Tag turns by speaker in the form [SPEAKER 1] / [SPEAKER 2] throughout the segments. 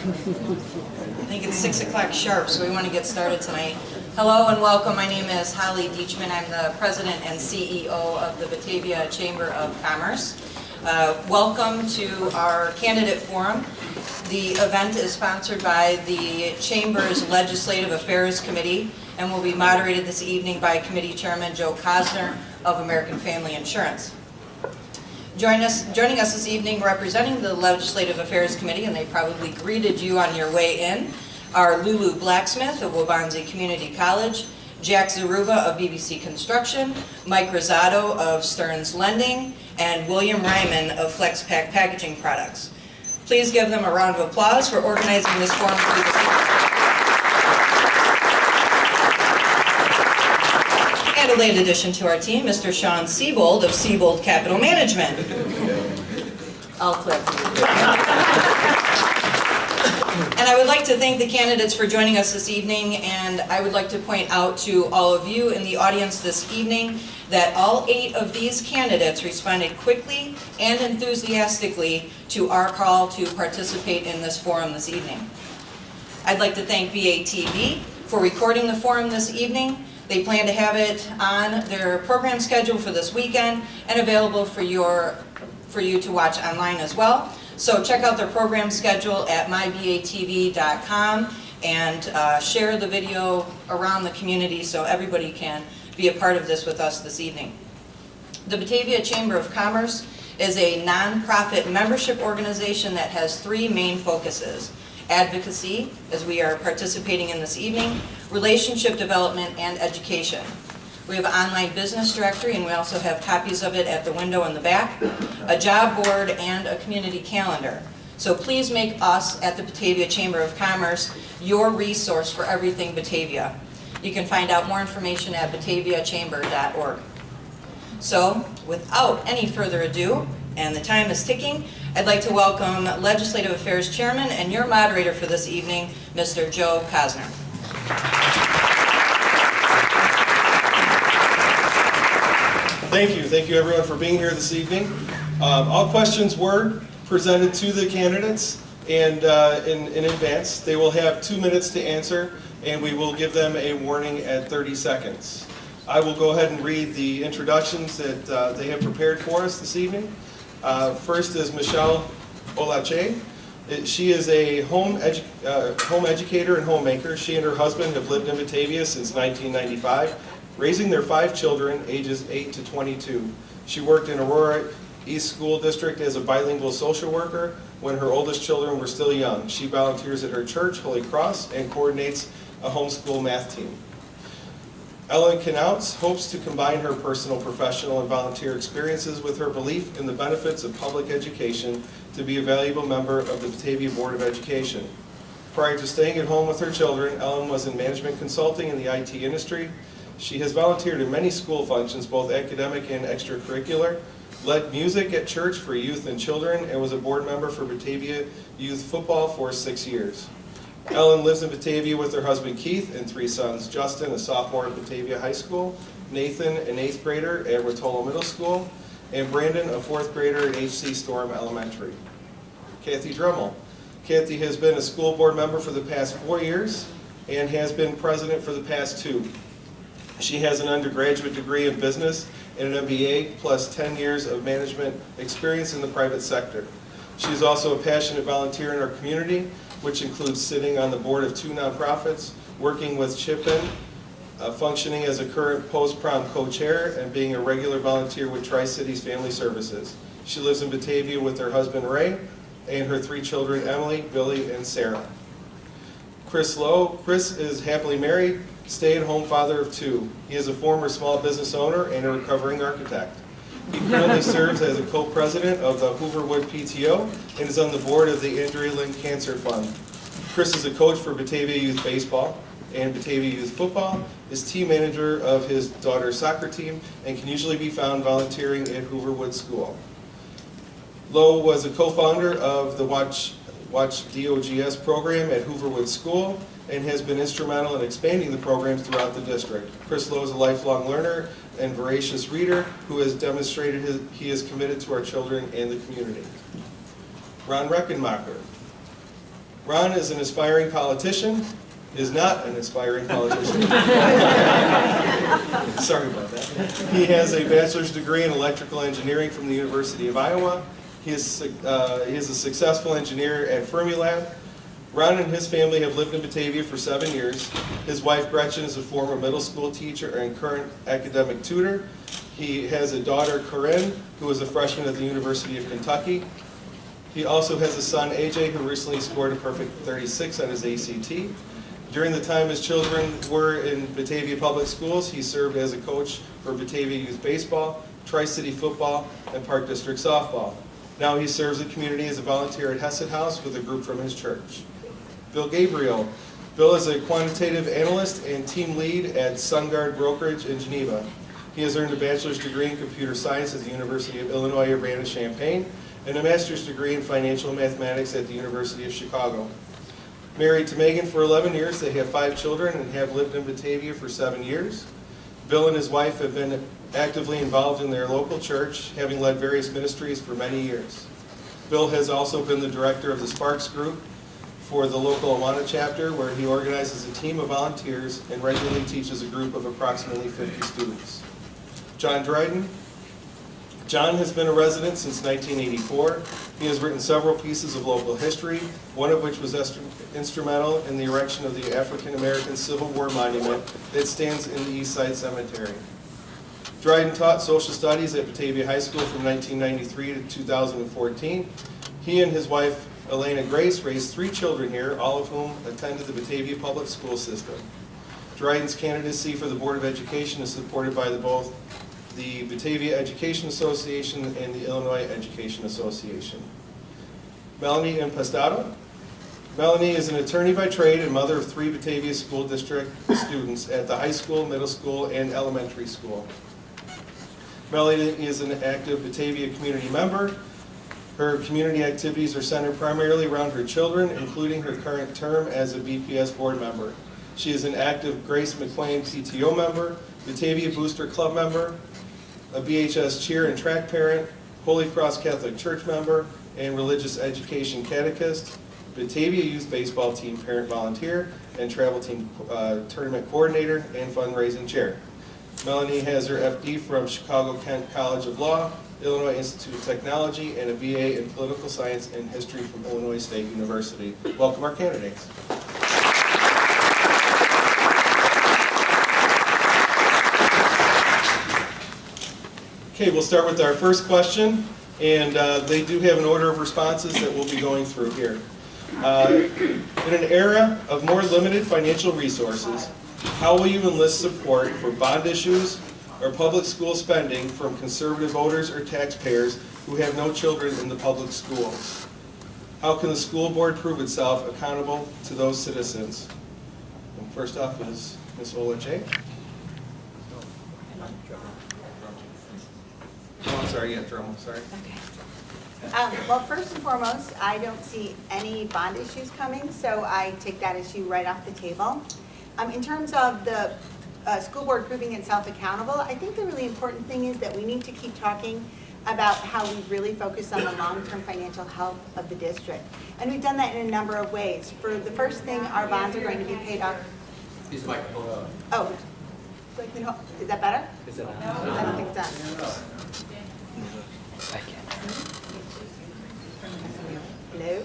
[SPEAKER 1] I think it's 6 o'clock sharp, so we want to get started tonight. Hello and welcome. My name is Holly Deachman. I'm the President and CEO of the Batavia Chamber of Commerce. Welcome to our candidate forum. The event is sponsored by the Chamber's Legislative Affairs Committee and will be moderated this evening by Committee Chairman Joe Cosner of American Family Insurance. Joining us this evening representing the Legislative Affairs Committee, and they probably greeted you on your way in, are Lulu Blacksmith of Waubonsie Community College, Jack Zaruba of BBC Construction, Mike Rosado of Stearns Lending, and William Ryman of FlexPack Packaging Products. Please give them a round of applause for organizing this forum for you this evening. And a late addition to our team, Mr. Sean Siebold of Siebold Capital Management. I'll click. And I would like to thank the candidates for joining us this evening, and I would like to point out to all of you in the audience this evening that all 8 of these candidates responded quickly and enthusiastically to our call to participate in this forum this evening. I'd like to thank BATV for recording the forum this evening. They plan to have it on their program schedule for this weekend and available for you to watch online as well. So check out their program schedule at mybatv.com and share the video around the community so everybody can be a part of this with us this evening. The Batavia Chamber of Commerce is a nonprofit membership organization that has 3 main focuses: advocacy, as we are participating in this evening, relationship development, and education. We have an online business directory, and we also have copies of it at the window in the back, a job board, and a community calendar. So please make us at the Batavia Chamber of Commerce your resource for everything Batavia. You can find out more information at bataviachamber.org. So, without any further ado, and the time is ticking, I'd like to welcome Legislative Affairs Chairman and your moderator for this evening, Mr. Joe Cosner.
[SPEAKER 2] Thank you everyone for being here this evening. All questions were presented to the candidates and in advance. They will have 2 minutes to answer, and we will give them a warning at 30 seconds. I will go ahead and read the introductions that they have prepared for us this evening. First is Michelle Olache. She is a home educator and homemaker. She and her husband have lived in Batavia since 1995, raising their 5 children, ages 8 to 22. She worked in Aurora East School District as a bilingual social worker when her oldest children were still young. She volunteers at her church, Holy Cross, and coordinates a homeschool math team. Ellen Knauts hopes to combine her personal, professional, and volunteer experiences with her belief in the benefits of public education to be a valuable member of the Batavia Board of Education. Prior to staying at home with her children, Ellen was in management consulting in the IT industry. She has volunteered in many school functions, both academic and extracurricular, led music at church for youth and children, and was a board member for Batavia Youth Football for 6 years. Ellen lives in Batavia with her husband Keith and 3 sons: Justin, a sophomore at Batavia High School, Nathan, an 8th grader at Rotolo Middle School, and Brandon, a 4th grader at HC Storm Elementary. Kathy Drummel. Kathy has been a school board member for the past 4 years and has been president for the past 2. She has an undergraduate degree in business and an MBA, plus 10 years of management experience in the private sector. She is also a passionate volunteer in our community, which includes sitting on the board of 2 nonprofits, working with Chipin, functioning as a current post-prom co-chair, and being a regular volunteer with Tri-Cities Family Services. She lives in Batavia with her husband Ray and her 3 children, Emily, Billy, and Sarah. Chris Lowe. Chris is happily married, stay-at-home father of 2. He is a former small business owner and a recovering architect. He currently serves as a co-president of the Hooverwood PTO and is on the board of the Andrea Lynn Cancer Fund. Chris is a coach for Batavia Youth Baseball and Batavia Youth Football, is team manager of his daughter's soccer team, and can usually be found volunteering at Hooverwood School. Lowe was a co-founder of the Watch DOGS program at Hooverwood School and has been instrumental in expanding the programs throughout the district. Chris Lowe is a lifelong learner and voracious reader who has demonstrated he is committed to our children and the community. Ron Reckenmacher. Ron is an aspiring politician, is not an aspiring politician. Sorry about that. He has a bachelor's degree in electrical engineering from the University of Iowa. He is a successful engineer at Fermilab. Ron and his family have lived in Batavia for 7 years. His wife Gretchen is a former middle school teacher and current academic tutor. He has a daughter Corinne, who is a freshman at the University of Kentucky. He also has a son AJ, who recently scored a perfect 36 on his ACT. During the time his children were in Batavia Public Schools, he served as a coach for Batavia Youth Baseball, Tri-City Football, and Park District Softball. Now he serves the community as a volunteer at Hesed House with a group from his church. Bill Gabriel. Bill is a quantitative analyst and team lead at SunGard Brokerage in Geneva. He has earned a bachelor's degree in computer science at the University of Illinois Urbana-Champaign and a master's degree in financial mathematics at the University of Chicago. Married to Megan for 11 years, they have 5 children and have lived in Batavia for 7 years. Bill and his wife have been actively involved in their local church, having led various ministries for many years. Bill has also been the director of the Sparks Group for the local Awana chapter, where he organizes a team of volunteers and regularly teaches a group of approximately 50 students. John Dryden. John has been a resident since 1984. He has written several pieces of local history, one of which was instrumental in the erection of the African American Civil War monument that stands in the East Side Cemetery. Dryden taught social studies at Batavia High School from 1993 to 2014. He and his wife, Elena Grace, raised 3 children here, all of whom attended the Batavia Public School System. Dryden's candidacy for the Board of Education is supported by both the Batavia Education Association and the Illinois Education Association. Melanie Impestado. Melanie is an attorney by trade and mother of 3 Batavia School District students at the high school, middle school, and elementary school. Melanie is an active Batavia community member. Her community activities are centered primarily around her children, including her current term as a BPS board member. She is an active Grace McLean PTO member, Batavia Booster Club member, a BHS cheer and track parent, Holy Cross Catholic Church member, and religious education catechist, Batavia Youth Baseball team parent volunteer, and travel team tournament coordinator and fundraising chair. Melanie has her FD from Chicago Kent College of Law, Illinois Institute of Technology, and a BA in Political Science and History from Illinois State University. Welcome our candidates. Okay, we'll start with our first question, and they do have an order of responses that we'll be going through here. In an era of more limited financial resources, how will you enlist support for bond issues or public school spending from conservative voters or taxpayers who have no children in the public schools? How can the school board prove itself accountable to those citizens? And first off is Ms. Ola J. Oh, I'm sorry, yeah, Drummond, sorry.
[SPEAKER 3] Okay. Well, first and foremost, I don't see any bond issues coming, so I take that issue right off the table. In terms of the school board proving itself accountable, I think the really important thing is that we need to keep talking about how we really focus on the long-term financial health of the district. And we've done that in a number of ways. For the first thing, our bonds are going to be paid off.
[SPEAKER 4] Use the microphone.
[SPEAKER 3] Oh, is that better?
[SPEAKER 4] Is it on?
[SPEAKER 3] I don't think it's on.
[SPEAKER 4] I can't.
[SPEAKER 3] Hello?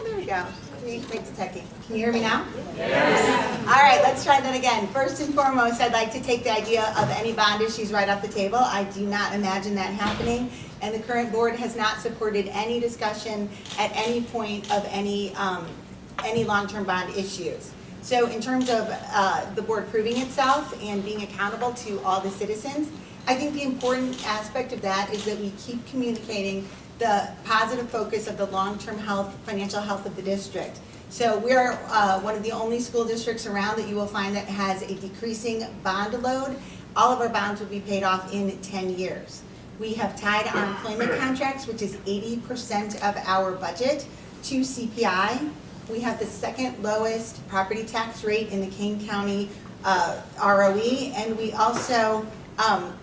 [SPEAKER 3] There we go. See, thanks, Techie. Can you hear me now? Yes. All right, let's try that again. First and foremost, I'd like to take the idea of any bond issues right off the table. I do not imagine that happening, and the current board has not supported any discussion at any point of any long-term bond issues. So in terms of the board proving itself and being accountable to all the citizens, I think the important aspect of that is that we keep communicating the positive focus of the long-term health, financial health of the district. So we're one of the only school districts around that you will find that has a decreasing bond load. All of our bonds will be paid off in 10 years. We have tied our employment contracts, which is 80% of our budget, to CPI. We have the second lowest property tax rate in the Kane County ROE, and we also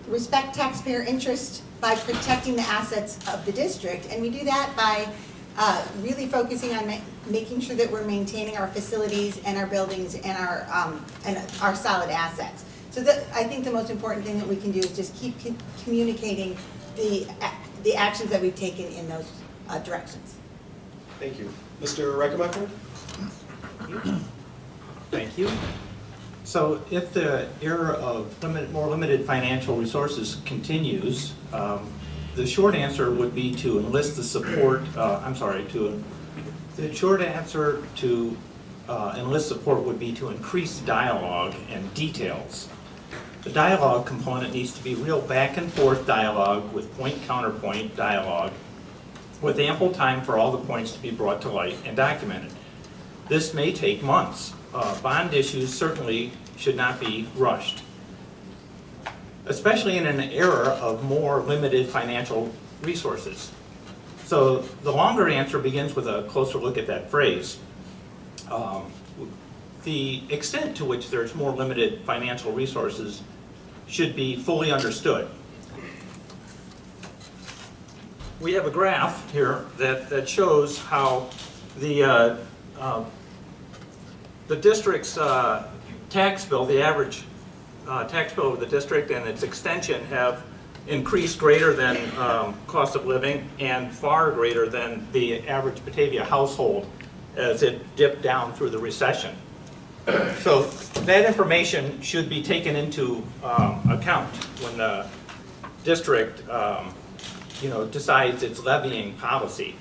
[SPEAKER 3] respect taxpayer interest by protecting the assets of the district. And we do that by really focusing on making sure that we're maintaining our facilities and our buildings and our solid assets. So I think the most important thing that we can do is just keep communicating the actions that we've taken in those directions.
[SPEAKER 2] Thank you. Mr. Reichenbacher?
[SPEAKER 5] Thank you. So if the era of more limited financial resources continues, the short answer would be to enlist the support, the short answer to enlist support would be to increase dialogue and details. The dialogue component needs to be real back and forth dialogue with point-counterpoint dialogue with ample time for all the points to be brought to light and documented. This may take months. Bond issues certainly should not be rushed, especially in an era of more limited financial resources. So the longer answer begins with a closer look at that phrase. The extent to which there's more limited financial resources should be fully understood. We have a graph here that shows how the district's tax bill, the average tax bill of the district and its extension have increased greater than cost of living and far greater than the average Batavia household as it dipped down through the recession. So that information should be taken into account when the district decides its levying policy.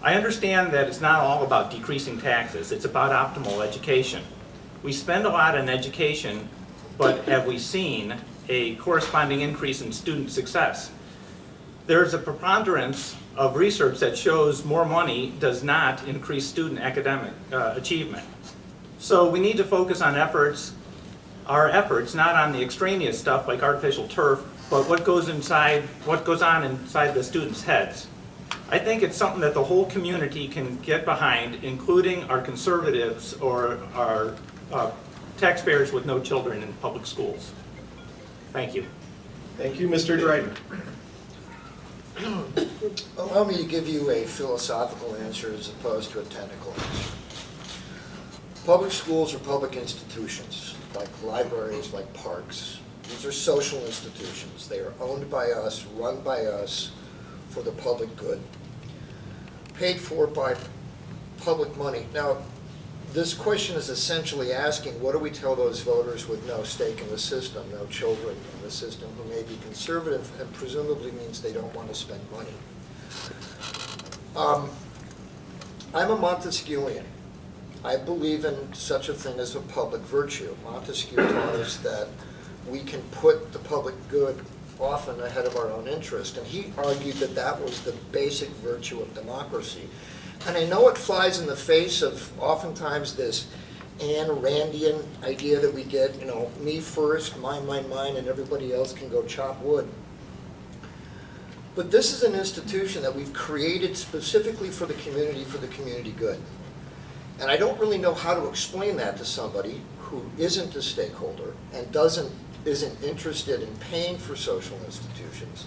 [SPEAKER 5] I understand that it's not all about decreasing taxes, it's about optimal education. We spend a lot on education, but have we seen a corresponding increase in student success? There's a preponderance of research that shows more money does not increase student academic achievement. So we need to focus on our efforts, not on the extraneous stuff like artificial turf, but what goes on inside the students' heads. I think it's something that the whole community can get behind, including our conservatives or our taxpayers with no children in public schools. Thank you.
[SPEAKER 2] Thank you, Mr. Dryden.
[SPEAKER 6] Allow me to give you a philosophical answer as opposed to a technical answer. Public schools are public institutions, like libraries, like parks. These are social institutions. They are owned by us, run by us, for the public good, paid for by public money. Now, this question is essentially asking, what do we tell those voters with no stake in the system, no children in the system, who may be conservative and presumably means they don't want to spend money? I'm a Montesquieuian. I believe in such a thing as a public virtue. Montesquieu taught us that we can put the public good often ahead of our own interest, and he argued that that was the basic virtue of democracy. And I know it flies in the face of oftentimes this Ayn Randian idea that we get, me first, mine, and everybody else can go chop wood. But this is an institution that we've created specifically for the community good. And I don't really know how to explain that to somebody who isn't a stakeholder and isn't interested in paying for social institutions,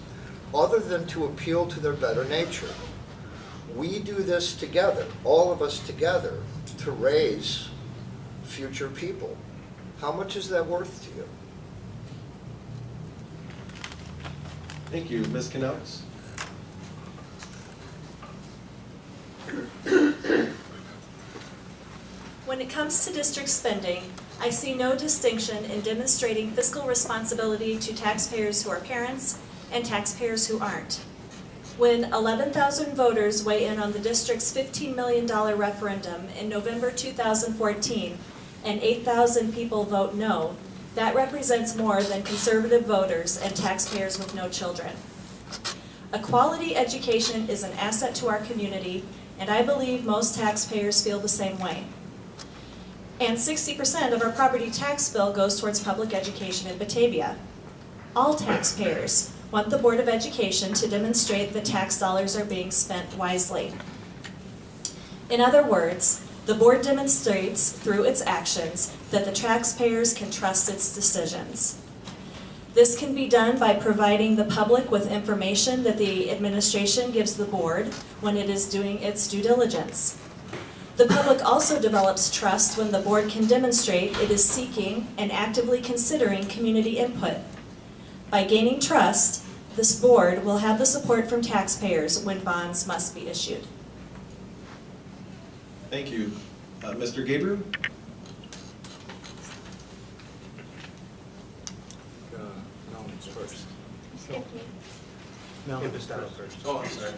[SPEAKER 6] other than to appeal to their better nature. We do this together, all of us together, to raise future people. How much is that worth to you?
[SPEAKER 2] Thank you. Ms. Canales?
[SPEAKER 7] When it comes to district spending, I see no distinction in demonstrating fiscal responsibility to taxpayers who are parents and taxpayers who aren't. When 11,000 voters weigh in on the district's $15 million referendum in November 2014 and 8,000 people vote no, that represents more than conservative voters and taxpayers with no children. A quality education is an asset to our community, and I believe most taxpayers feel the same way. And 60% of our property tax bill goes towards public education in Batavia. All taxpayers want the Board of Education to demonstrate that tax dollars are being spent wisely. In other words, the board demonstrates through its actions that the taxpayers can trust its decisions. This can be done by providing the public with information that the administration gives the board when it is doing its due diligence. The public also develops trust when the board can demonstrate it is seeking and actively considering community input. By gaining trust, this board will have the support from taxpayers when bonds must be issued.
[SPEAKER 2] Thank you. Mr. Gabriel?
[SPEAKER 5] No, it's first.
[SPEAKER 2] No.
[SPEAKER 5] first.
[SPEAKER 2] Oh, I'm sorry.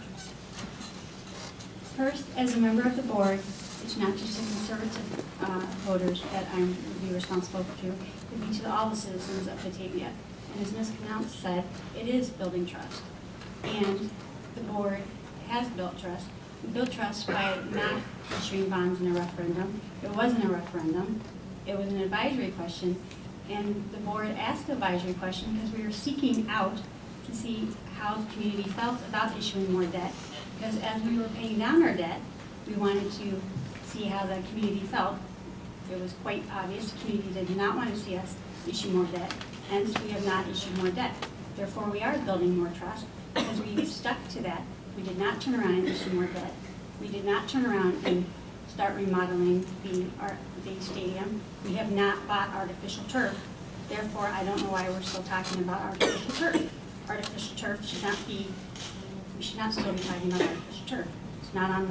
[SPEAKER 8] First, as a member of the board, it's not just the conservative voters that I would be responsible to, it would be to all the citizens of Batavia. And as Ms. Knauss said, it is building trust. And the board has built trust. We built trust by not issuing bonds in a referendum. It wasn't a referendum. It was an advisory question. And the board asked the advisory question because we were seeking out to see how the community felt about issuing more debt. Because as we were paying down our debt, we wanted to see how the community felt. It was quite obvious the community did not want to see us issue more debt, hence we have not issued more debt. Therefore, we are building more trust because we stuck to that. We did not turn around and issue more debt. We did not turn around and start remodeling the stadium. We have not bought artificial turf. Therefore, I don't know why we're still talking about artificial turf. Artificial turf should not be, we should not still be talking about artificial turf. It's not on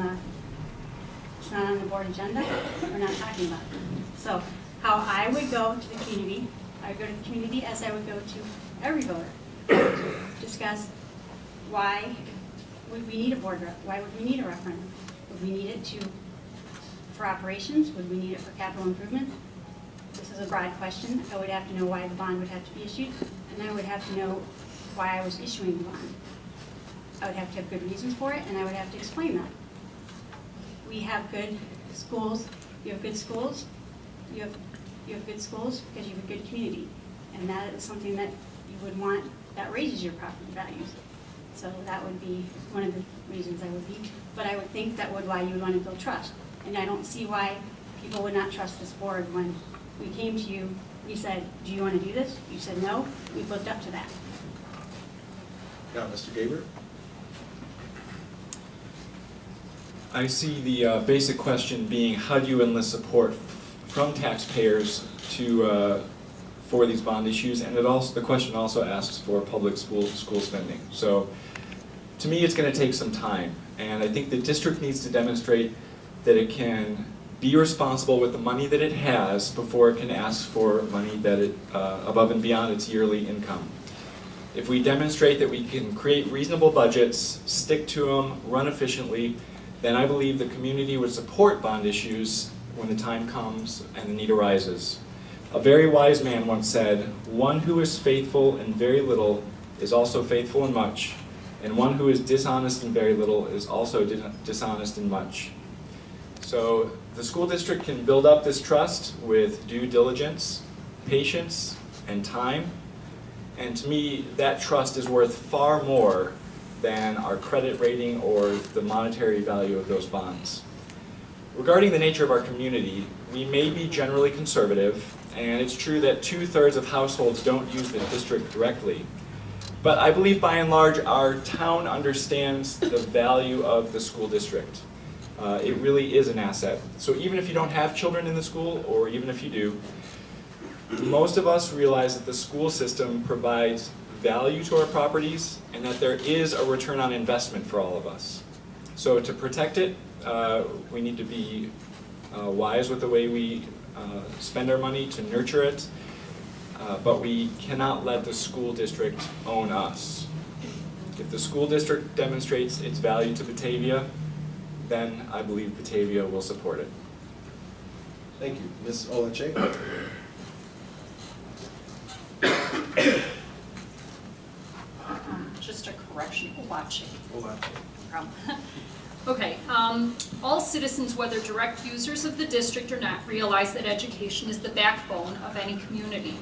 [SPEAKER 8] the board agenda. We're not talking about it. So how I would go to the community, I would go to the community as I would go to every voter. Discuss why would we need a board, why would we need a referendum? Would we need it for operations? Would we need it for capital improvements? This is a broad question. I would have to know why the bond would have to be issued, and I would have to know why I was issuing the bond. I would have to have good reasons for it, and I would have to explain that. We have good schools. You have good schools. You have good schools because you have a good community, and that is something that you would want. That raises your property values. So that would be one of the reasons I would be. But I would think that would why you would want to build trust. And I don't see why people would not trust this board when we came to you. We said, "Do you want to do this?" You said no. We've lived up to that.
[SPEAKER 2] Now, Mr. Gabriel?
[SPEAKER 9] I see the basic question being how do you enlist support from taxpayers for these bond issues, and the question also asks for public school spending. So to me it's going to take some time, and I think the district needs to demonstrate that it can be responsible with the money that it has before it can ask for money that it above and beyond its yearly income. If we demonstrate that we can create reasonable budgets, stick to them, run efficiently, then I believe the community would support bond issues when the time comes and the need arises. A very wise man once said, "One who is faithful in very little is also faithful in much, and one who is dishonest in very little is also dishonest in much." So the school district can build up this trust with due diligence, patience, and time. And to me, that trust is worth far more than our credit rating or the monetary value of those bonds. Regarding the nature of our community, we may be generally conservative, and it's true that 2/3 of households don't use the district directly. But I believe by and large our town understands the value of the school district. It really is an asset. So even if you don't have children in the school, or even if you do, most of us realize that the school system provides value to our properties and that there is a return on investment for all of us. So to protect it, we need to be wise with the way we spend our money to nurture it, but we cannot let the school district own us. If the school district demonstrates its value to Batavia, then I believe Batavia will support it.
[SPEAKER 2] Thank you. Ms. Olache?
[SPEAKER 10] Just a correction, Olache.
[SPEAKER 2] Olache.
[SPEAKER 10] Okay, all citizens, whether direct users of the district or not, realize that education is the backbone of any community.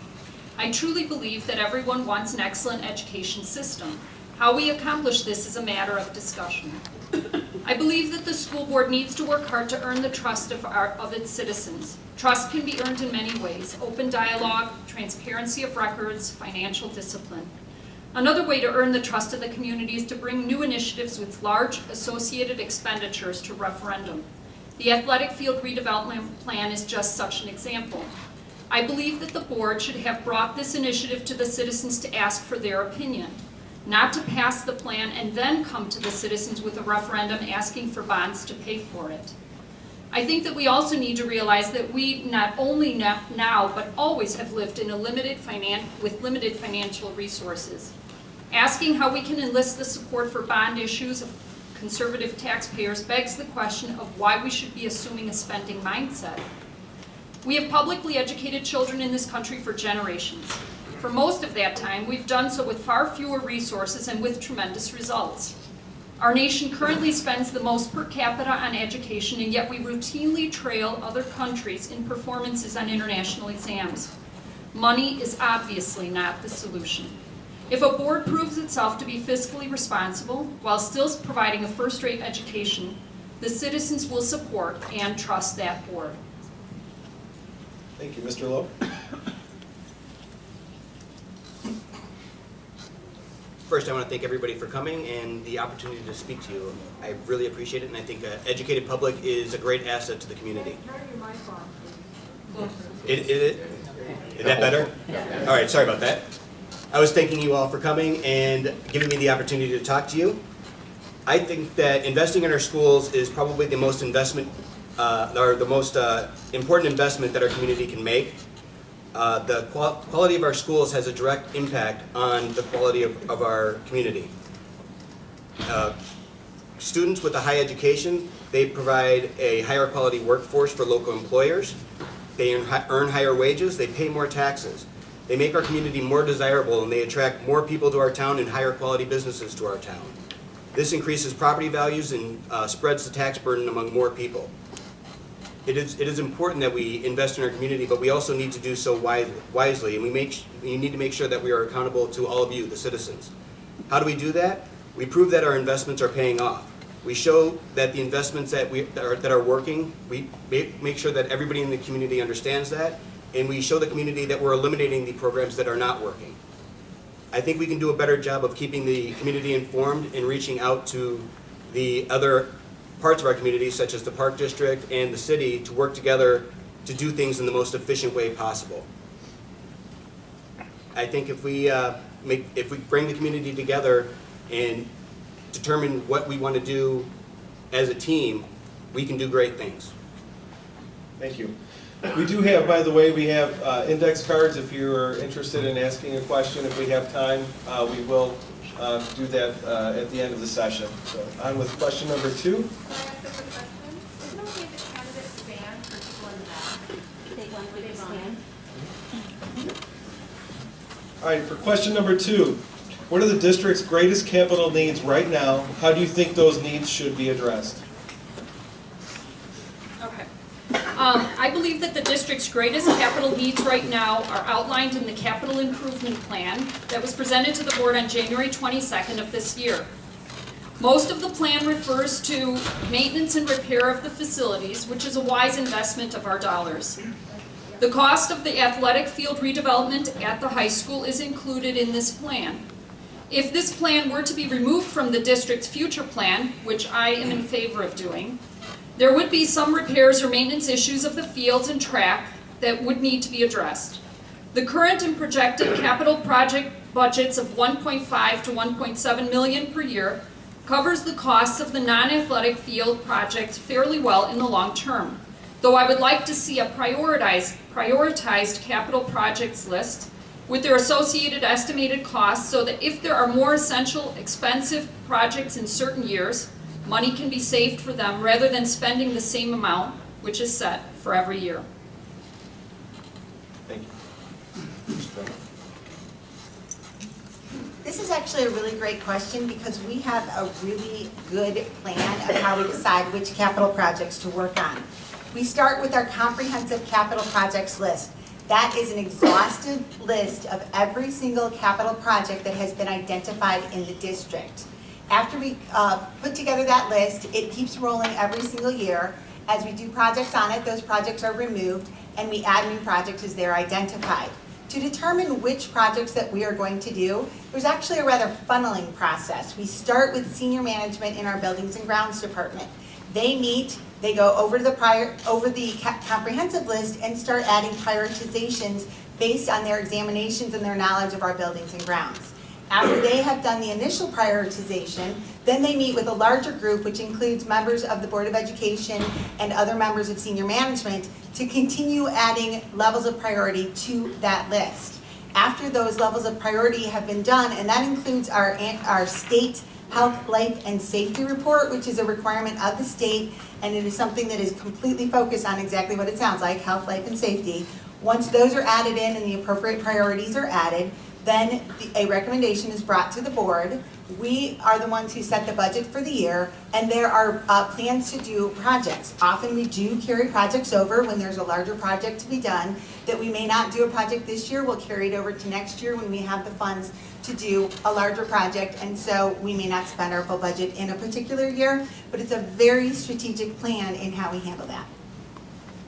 [SPEAKER 10] I truly believe that everyone wants an excellent education system. How we accomplish this is a matter of discussion. I believe that the school board needs to work hard to earn the trust of its citizens. Trust can be earned in many ways: open dialogue, transparency of records, financial discipline. Another way to earn the trust of the community is to bring new initiatives with large associated expenditures to referendum. The athletic field redevelopment plan is just such an example. I believe that the board should have brought this initiative to the citizens to ask for their opinion, not to pass the plan and then come to the citizens with a referendum asking for bonds to pay for it. I think that we also need to realize that we not only now but always have lived in with limited financial resources. Asking how we can enlist the support for bond issues of conservative taxpayers begs the question of why we should be assuming a spending mindset. We have publicly educated children in this country for generations. For most of that time, we've done so with far fewer resources and with tremendous results. Our nation currently spends the most per capita on education, and yet we routinely trail other countries in performances on international exams. Money is obviously not the solution. If a board proves itself to be fiscally responsible while still providing a first-rate education, the citizens will support and trust that board.
[SPEAKER 2] Thank you. Mr. Lowe?
[SPEAKER 11] First, I want to thank everybody for coming and the opportunity to speak to you. I really appreciate it, and I think an educated public is a great asset to the community. Is that better? All right, sorry about that. I was thanking you all for coming and giving me the opportunity to talk to you. I think that investing in our schools is probably the most important investment that our community can make. The quality of our schools has a direct impact on the quality of our community. Students with a high education, they provide a higher quality workforce for local employers. They earn higher wages, they pay more taxes. They make our community more desirable, and they attract more people to our town and higher quality businesses to our town. This increases property values and spreads the tax burden among more people. It is important that we invest in our community, but we also need to do so wisely, and we need to make sure that we are accountable to all of you, the citizens. How do we do that? We prove that our investments are paying off. We show that the investments that are working, we make sure that everybody in the community understands that, and we show the community that we're eliminating the programs that are not working. I think we can do a better job of keeping the community informed and reaching out to the other parts of our community, such as the Park District and the city, to work together to do things in the most efficient way possible. I think if we bring the community together and determine what we want to do as a team, we can do great things.
[SPEAKER 2] Thank you. We do have, by the way, we have index cards if you're interested in asking a question. If we have time, we will do that at the end of the session. So on with question number 2.
[SPEAKER 12] Can I ask a quick question? Isn't it okay that candidates stand for people in the back?
[SPEAKER 8] They want to stand.
[SPEAKER 2] All right, for question number 2, what are the district's greatest capital needs right now? How do you think those needs should be addressed?
[SPEAKER 10] Okay. I believe that the district's greatest capital needs right now are outlined in the capital improvement plan that was presented to the board on January 22nd of this year. Most of the plan refers to maintenance and repair of the facilities, which is a wise investment of our dollars. The cost of the athletic field redevelopment at the high school is included in this plan. If this plan were to be removed from the district's future plan, which I am in favor of doing, there would be some repairs or maintenance issues of the fields and track that would need to be addressed. The current and projected capital project budgets of $1.5 to $1.7 million per year covers the costs of the non-athletic field projects fairly well in the long term, though I would like to see a prioritized capital projects list with their associated estimated costs so that if there are more essential, expensive projects in certain years, money can be saved for them rather than spending the same amount, which is set for every year.
[SPEAKER 2] Thank you.
[SPEAKER 3] This is actually a really great question because we have a really good plan of how we decide which capital projects to work on. We start with our comprehensive capital projects list. That is an exhaustive list of every single capital project that has been identified in the district. After we put together that list, it keeps rolling every single year. As we do projects on it, those projects are removed, and we add new projects as they're identified. To determine which projects that we are going to do, there's actually a rather funneling process. We start with senior management in our Buildings and Grounds Department. They meet, they go over the comprehensive list and start adding prioritizations based on their examinations and their knowledge of our buildings and grounds. After they have done the initial prioritization, then they meet with a larger group, which includes members of the Board of Education and other members of senior management, to continue adding levels of priority to that list. After those levels of priority have been done, and that includes our state health, life, and safety report, which is a requirement of the state, and it is something that is completely focused on exactly what it sounds like, health, life, and safety. Once those are added in and the appropriate priorities are added, then a recommendation is brought to the board. We are the ones who set the budget for the year, and there are plans to do projects. Often we do carry projects over when there's a larger project to be done that we may not do a project this year. We'll carry it over to next year when we have the funds to do a larger project, and so we may not spend our full budget in a particular year, but it's a very strategic plan in how we handle that.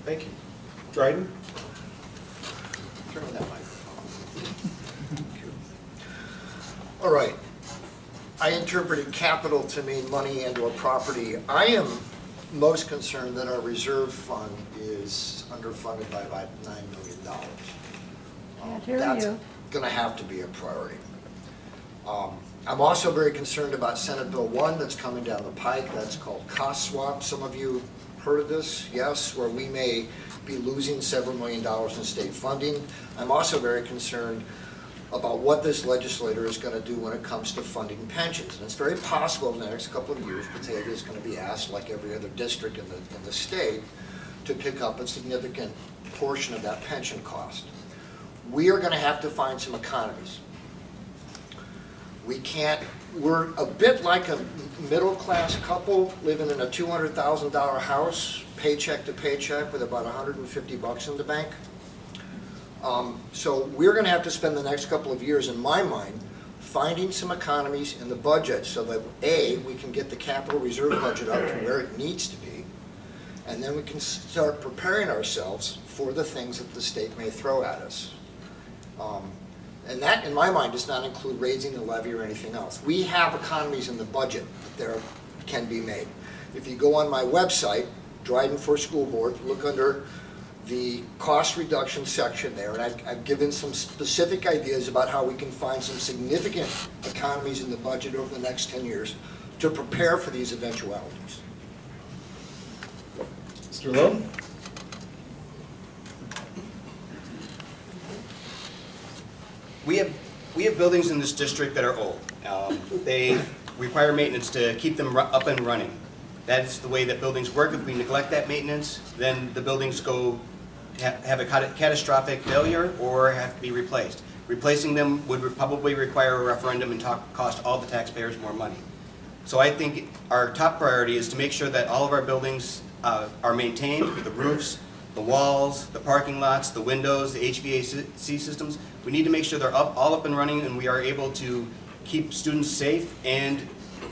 [SPEAKER 2] Thank you. Dryden?
[SPEAKER 6] Turn on that microphone. All right. I interpreted capital to mean money and or property. I am most concerned that our reserve fund is underfunded by about $9 million. That's going to have to be a priority. I'm also very concerned about Senate Bill 1 that's coming down the pike. That's called cost swap. Some of you heard of this, yes, where we may be losing several $1 million in state funding. I'm also very concerned about what this legislator is going to do when it comes to funding pensions. And it's very possible in the next couple of years, Batavia is going to be asked, like every other district in the state, to pick up a significant portion of that pension cost. We are going to have to find some economies. We're a bit like a middle-class couple living in a $200,000 house, paycheck to paycheck, with about $150 in the bank. So we're going to have to spend the next couple of years, in my mind, finding some economies in the budget so that, A, we can get the capital reserve budget up to where it needs to be, and then we can start preparing ourselves for the things that the state may throw at us. And that, in my mind, does not include raising the levy or anything else. We have economies in the budget that can be made. If you go on my website, Dryden for School Board, look under the cost reduction section there, and I've given some specific ideas about how we can find some significant economies in the budget over the next 10 years to prepare for these eventualities.
[SPEAKER 2] Mr. Lowe?
[SPEAKER 11] We have buildings in this district that are old. They require maintenance to keep them up and running. That's the way that buildings work. If we neglect that maintenance, then the buildings have a catastrophic failure or have to be replaced. Replacing them would probably require a referendum and cost all the taxpayers more money. So I think our top priority is to make sure that all of our buildings are maintained, the roofs, the walls, the parking lots, the windows, the HVAC systems. We need to make sure they're all up and running, and we are able to keep students safe and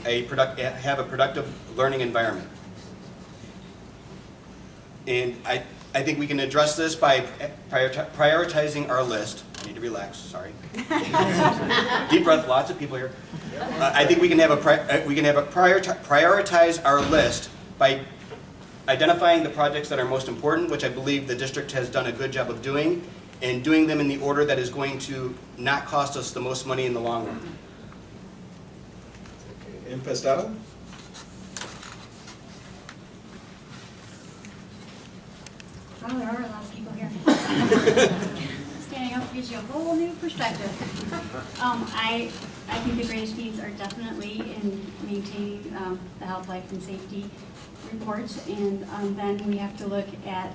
[SPEAKER 11] have a productive learning environment. And I think we can address this by prioritizing our list. I need to relax, sorry. Deep breath, lots of people here. I think we can prioritize our list by identifying the projects that are most important, which I believe the district has done a good job of doing, and doing them in the order that is going to not cost us the most money in the long run.
[SPEAKER 2] Okay. Impestado?
[SPEAKER 8] Oh, there are a lot of people here. Standing up gives you a whole new perspective. I think the greatest needs are definitely in maintaining the health, life, and safety reports, and then we have to look at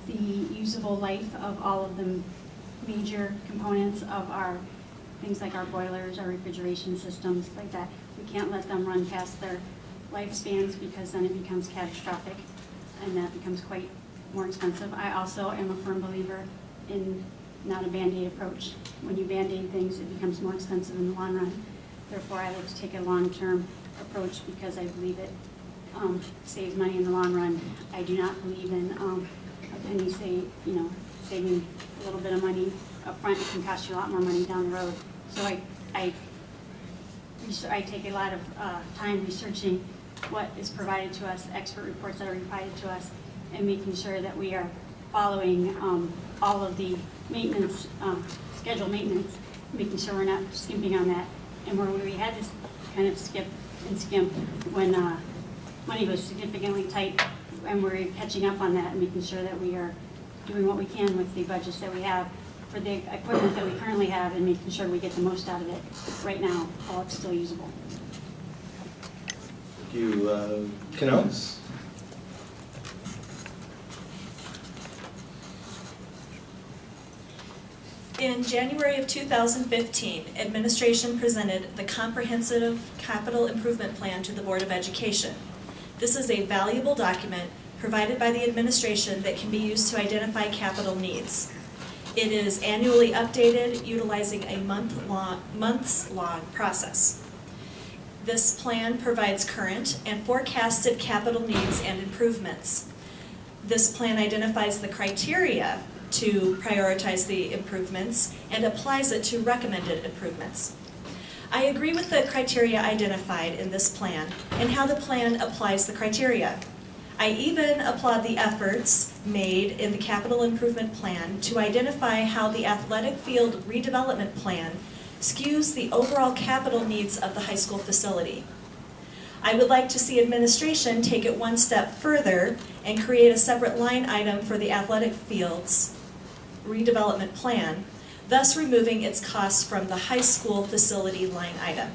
[SPEAKER 8] the usable life of all of the major components of our things like our boilers, our refrigeration systems, like that. We can't let them run past their lifespans because then it becomes catastrophic, and that becomes quite more expensive. I also am a firm believer in not a Band-Aid approach. When you Band-Aid things, it becomes more expensive in the long run. Therefore, I like to take a long-term approach because I believe it saves money in the long run. I do not believe in a penny saving a little bit of money up front. It can cost you a lot more money down the road. So I take a lot of time researching what is provided to us, expert reports that are provided to us, and making sure that we are following all of the maintenance, scheduled maintenance, making sure we're not skimping on that. And where we had to kind of skip and skimp when money was significantly tight, and we're catching up on that and making sure that we are doing what we can with the budgets that we have for the equipment that we currently have and making sure we get the most out of it right now while it's still usable.
[SPEAKER 2] Thank you. Canals?
[SPEAKER 7] In January of 2015, administration presented the Comprehensive Capital Improvement Plan to the Board of Education. This is a valuable document provided by the administration that can be used to identify capital needs. It is annually updated, utilizing a months-long process. This plan provides current and forecasted capital needs and improvements. This plan identifies the criteria to prioritize the improvements and applies it to recommended improvements. I agree with the criteria identified in this plan and how the plan applies the criteria. I even applaud the efforts made in the capital improvement plan to identify how the athletic field redevelopment plan skews the overall capital needs of the high school facility. I would like to see administration take it one step further and create a separate line item for the athletic fields redevelopment plan, thus removing its costs from the high school facility line item.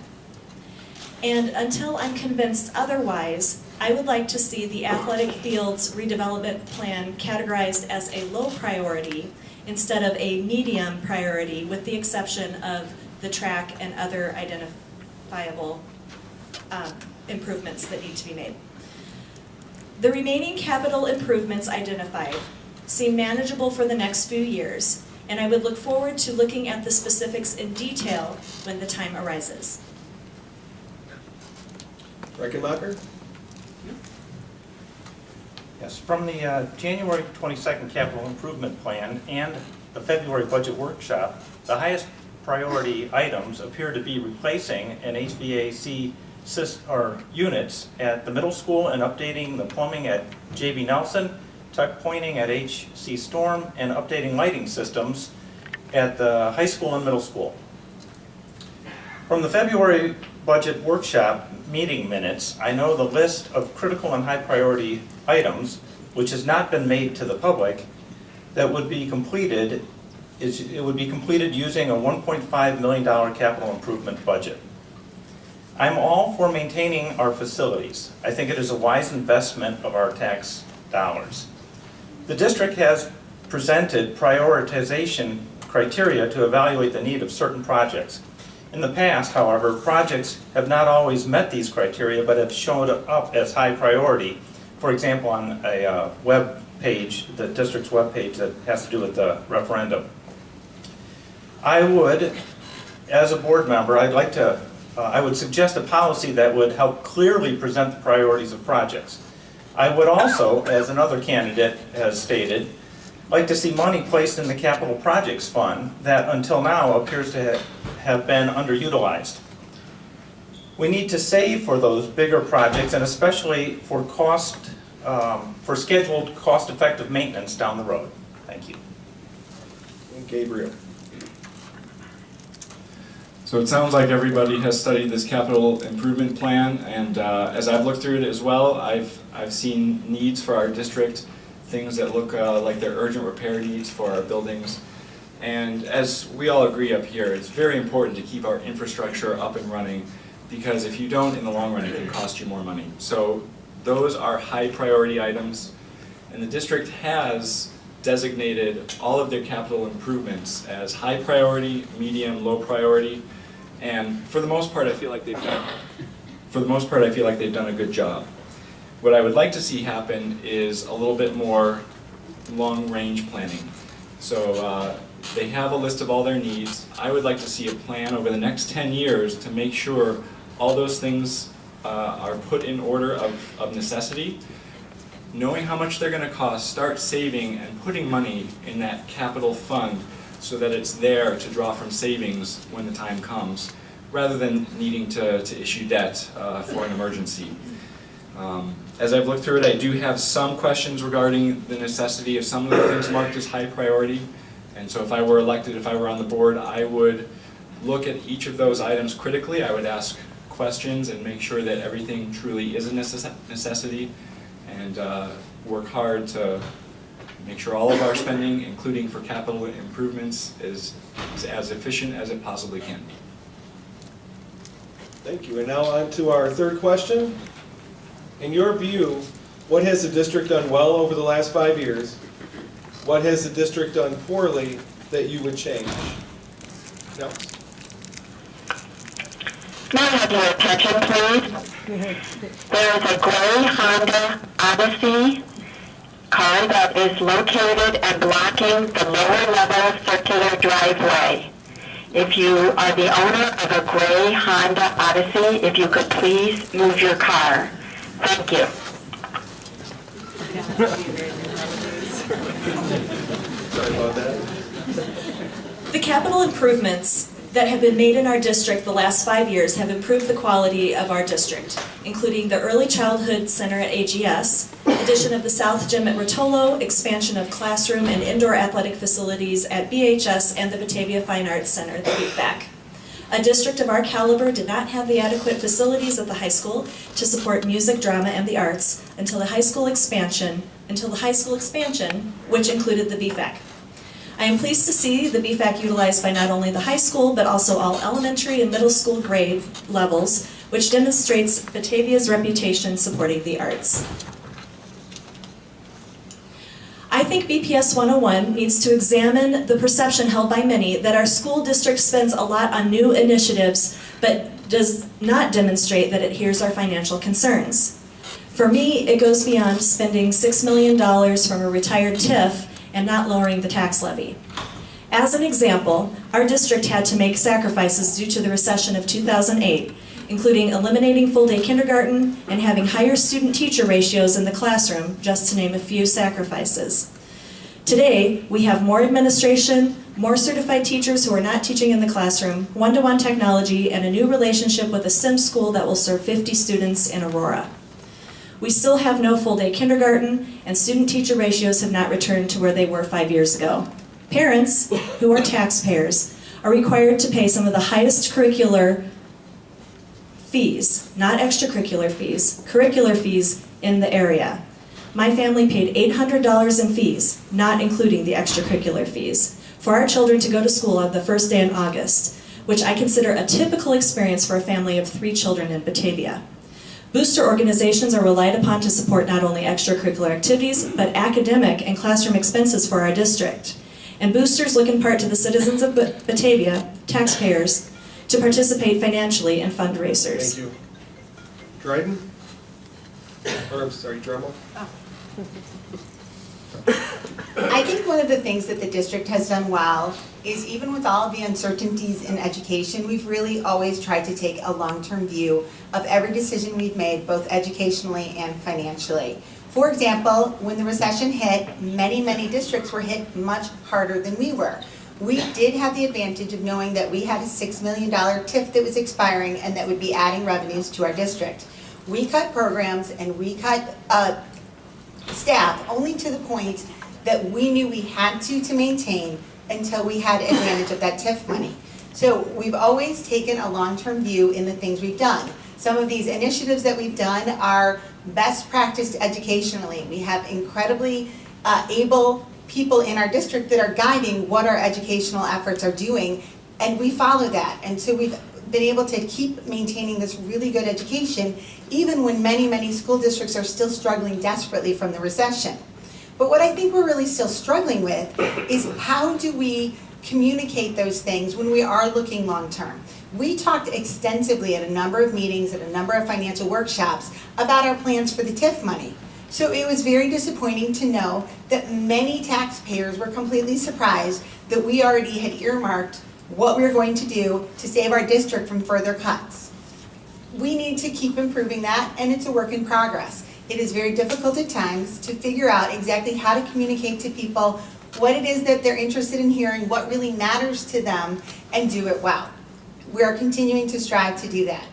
[SPEAKER 7] And until I'm convinced otherwise, I would like to see the athletic fields redevelopment plan categorized as a low priority instead of a medium priority, with the exception of the track and other identifiable improvements that need to be made. The remaining capital improvements identified seem manageable for the next few years, and I would look forward to looking at the specifics in detail when the time arises.
[SPEAKER 2] Reichenbacher?
[SPEAKER 5] Yes, from the January 22nd Capital Improvement Plan and the February Budget Workshop, the highest priority items appear to be replacing an HVAC units at the middle school and updating the plumbing at J.B. Nelson, tuck pointing at H.C. Storm, and updating lighting systems at the high school and middle school. From the February Budget Workshop meeting minutes, I know the list of critical and high priority items, which has not been made to the public, that would be completed using a $1.5 million capital improvement budget. I'm all for maintaining our facilities. I think it is a wise investment of our tax dollars. The district has presented prioritization criteria to evaluate the need of certain projects. In the past, however, projects have not always met these criteria but have shown up as high priority. For example, on a web page, the district's web page that has to do with the referendum. I would, as a board member, I would suggest a policy that would help clearly present the priorities of projects. I would also, as another candidate has stated, like to see money placed in the capital projects fund that until now appears to have been underutilized. We need to save for those bigger projects and especially for scheduled cost-effective maintenance down the road. Thank you.
[SPEAKER 2] And Gabriel.
[SPEAKER 9] So it sounds like everybody has studied this capital improvement plan, and as I've looked through it as well, I've seen needs for our district, things that look like they're urgent repair needs for our buildings. And as we all agree up here, it's very important to keep our infrastructure up and running, because if you don't, in the long run, it can cost you more money. So those are high priority items, and the district has designated all of their capital improvements as high priority, medium, low priority, and for the most part, I feel like they've done a good job. What I would like to see happen is a little bit more long-range planning. So They have a list of all their needs. I would like to see a plan over the next 10 years to make sure all those things are put in order of necessity. Knowing how much they're going to cost, start saving and putting money in that capital fund so that it's there to draw from savings when the time comes, rather than needing to issue debt for an emergency. As I've looked through it, I do have some questions regarding the necessity of some of the things marked as high priority. And so if I were elected, if I were on the board, I would look at each of those items critically. I would ask questions and make sure that everything truly is a necessity, and work hard to make sure all of our spending, including for capital improvements, is as efficient as it possibly can be.
[SPEAKER 2] Thank you. And now on to our third question. In your view, what has the district done well over the last 5 years? What has the district done poorly that you would change? No?
[SPEAKER 13] May I have your attention, please? There is a gray Honda Odyssey car that is located and blocking the lower level circular driveway. If you are the owner of a gray Honda Odyssey, if you could please move your car. Thank you.
[SPEAKER 2] Sorry about that.
[SPEAKER 7] The capital improvements that have been made in our district the last 5 years have improved the quality of our district, including the Early Childhood Center at AGS, addition of the South Gym at Rotolo, expansion of classroom and indoor athletic facilities at BHS and the Batavia Fine Arts Center, the BPAC. A district of our caliber did not have the adequate facilities at the high school to support music, drama, and the arts until the high school expansion, which included the BPAC. I am pleased to see the BPAC utilized by not only the high school, but also all elementary and middle school grade levels, which demonstrates Batavia's reputation supporting the arts. I think BPS 101 needs to examine the perception held by many that our school district spends a lot on new initiatives, but does not demonstrate that it hears our financial concerns. For me, it goes beyond spending $6 million from a retired TIF and not lowering the tax levy. As an example, our district had to make sacrifices due to the recession of 2008, including eliminating full-day kindergarten and having higher student-teacher ratios in the classroom, just to name a few sacrifices. Today, we have more administration, more certified teachers who are not teaching in the classroom, one-to-one technology, and a new relationship with a SIM school that will serve 50 students in Aurora. We still have no full-day kindergarten, and student-teacher ratios have not returned to where they were 5 years ago. Parents, who are taxpayers, are required to pay some of the highest curricular fees, not extracurricular fees, curricular fees in the area. My family paid $800 in fees, not including the extracurricular fees, for our children to go to school on the first day in August, which I consider a typical experience for a family of 3 children in Batavia. Booster organizations are relied upon to support not only extracurricular activities, but academic and classroom expenses for our district. And boosters look in part to the citizens of Batavia, taxpayers, to participate financially in fundraisers.
[SPEAKER 2] Thank you. Dryden? Or, I'm sorry, Dremel?
[SPEAKER 3] I think one of the things that the district has done well is, even with all of the uncertainties in education, we've really always tried to take a long-term view of every decision we've made, both educationally and financially. For example, when the recession hit, many districts were hit much harder than we were. We did have the advantage of knowing that we had a $6 million TIF that was expiring and that would be adding revenues to our district. We cut programs and we cut staff only to the point that we knew we had to maintain until we had advantage of that TIF money. So we've always taken a long-term view in the things we've done. Some of these initiatives that we've done are best practiced educationally. We have incredibly able people in our district that are guiding what our educational efforts are doing, and we follow that. And so we've been able to keep maintaining this really good education, even when many school districts are still struggling desperately from the recession. But what I think we're really still struggling with is, how do we communicate those things when we are looking long-term? We talked extensively at a number of meetings, at a number of financial workshops, about our plans for the TIF money. So it was very disappointing to know that many taxpayers were completely surprised that we already had earmarked what we were going to do to save our district from further cuts. We need to keep improving that, and it's a work in progress. It is very difficult at times to figure out exactly how to communicate to people what it is that they're interested in hearing, what really matters to them, and do it well. We are continuing to strive to do that.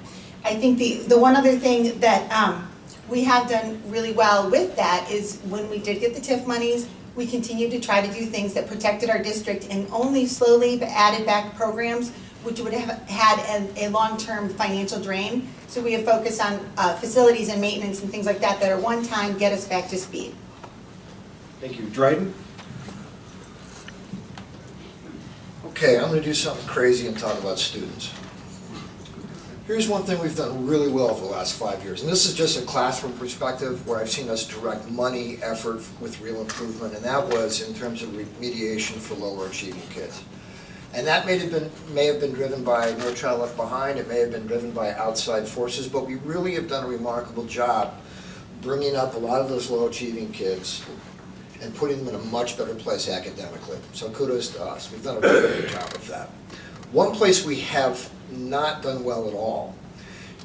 [SPEAKER 3] I think the one other thing that we have done really well with that is when we did get the TIF monies, we continued to try to do things that protected our district and only slowly added back programs which would have had a long-term financial drain. So we have focused on facilities and maintenance and things like that are one-time, get us back to speed.
[SPEAKER 2] Thank you. Dryden?
[SPEAKER 6] Okay, I'm going to do something crazy and talk about students. Here's one thing we've done really well over the last 5 years, and this is just a classroom perspective where I've seen us direct money, effort with real improvement, and that was in terms of remediation for lower achieving kids. And that may have been driven by No Child Left Behind, it may have been driven by outside forces, but we really have done a remarkable job bringing up a lot of those low achieving kids and putting them in a much better place academically. So kudos to us. We've done a very good job of that. One place we have not done well at all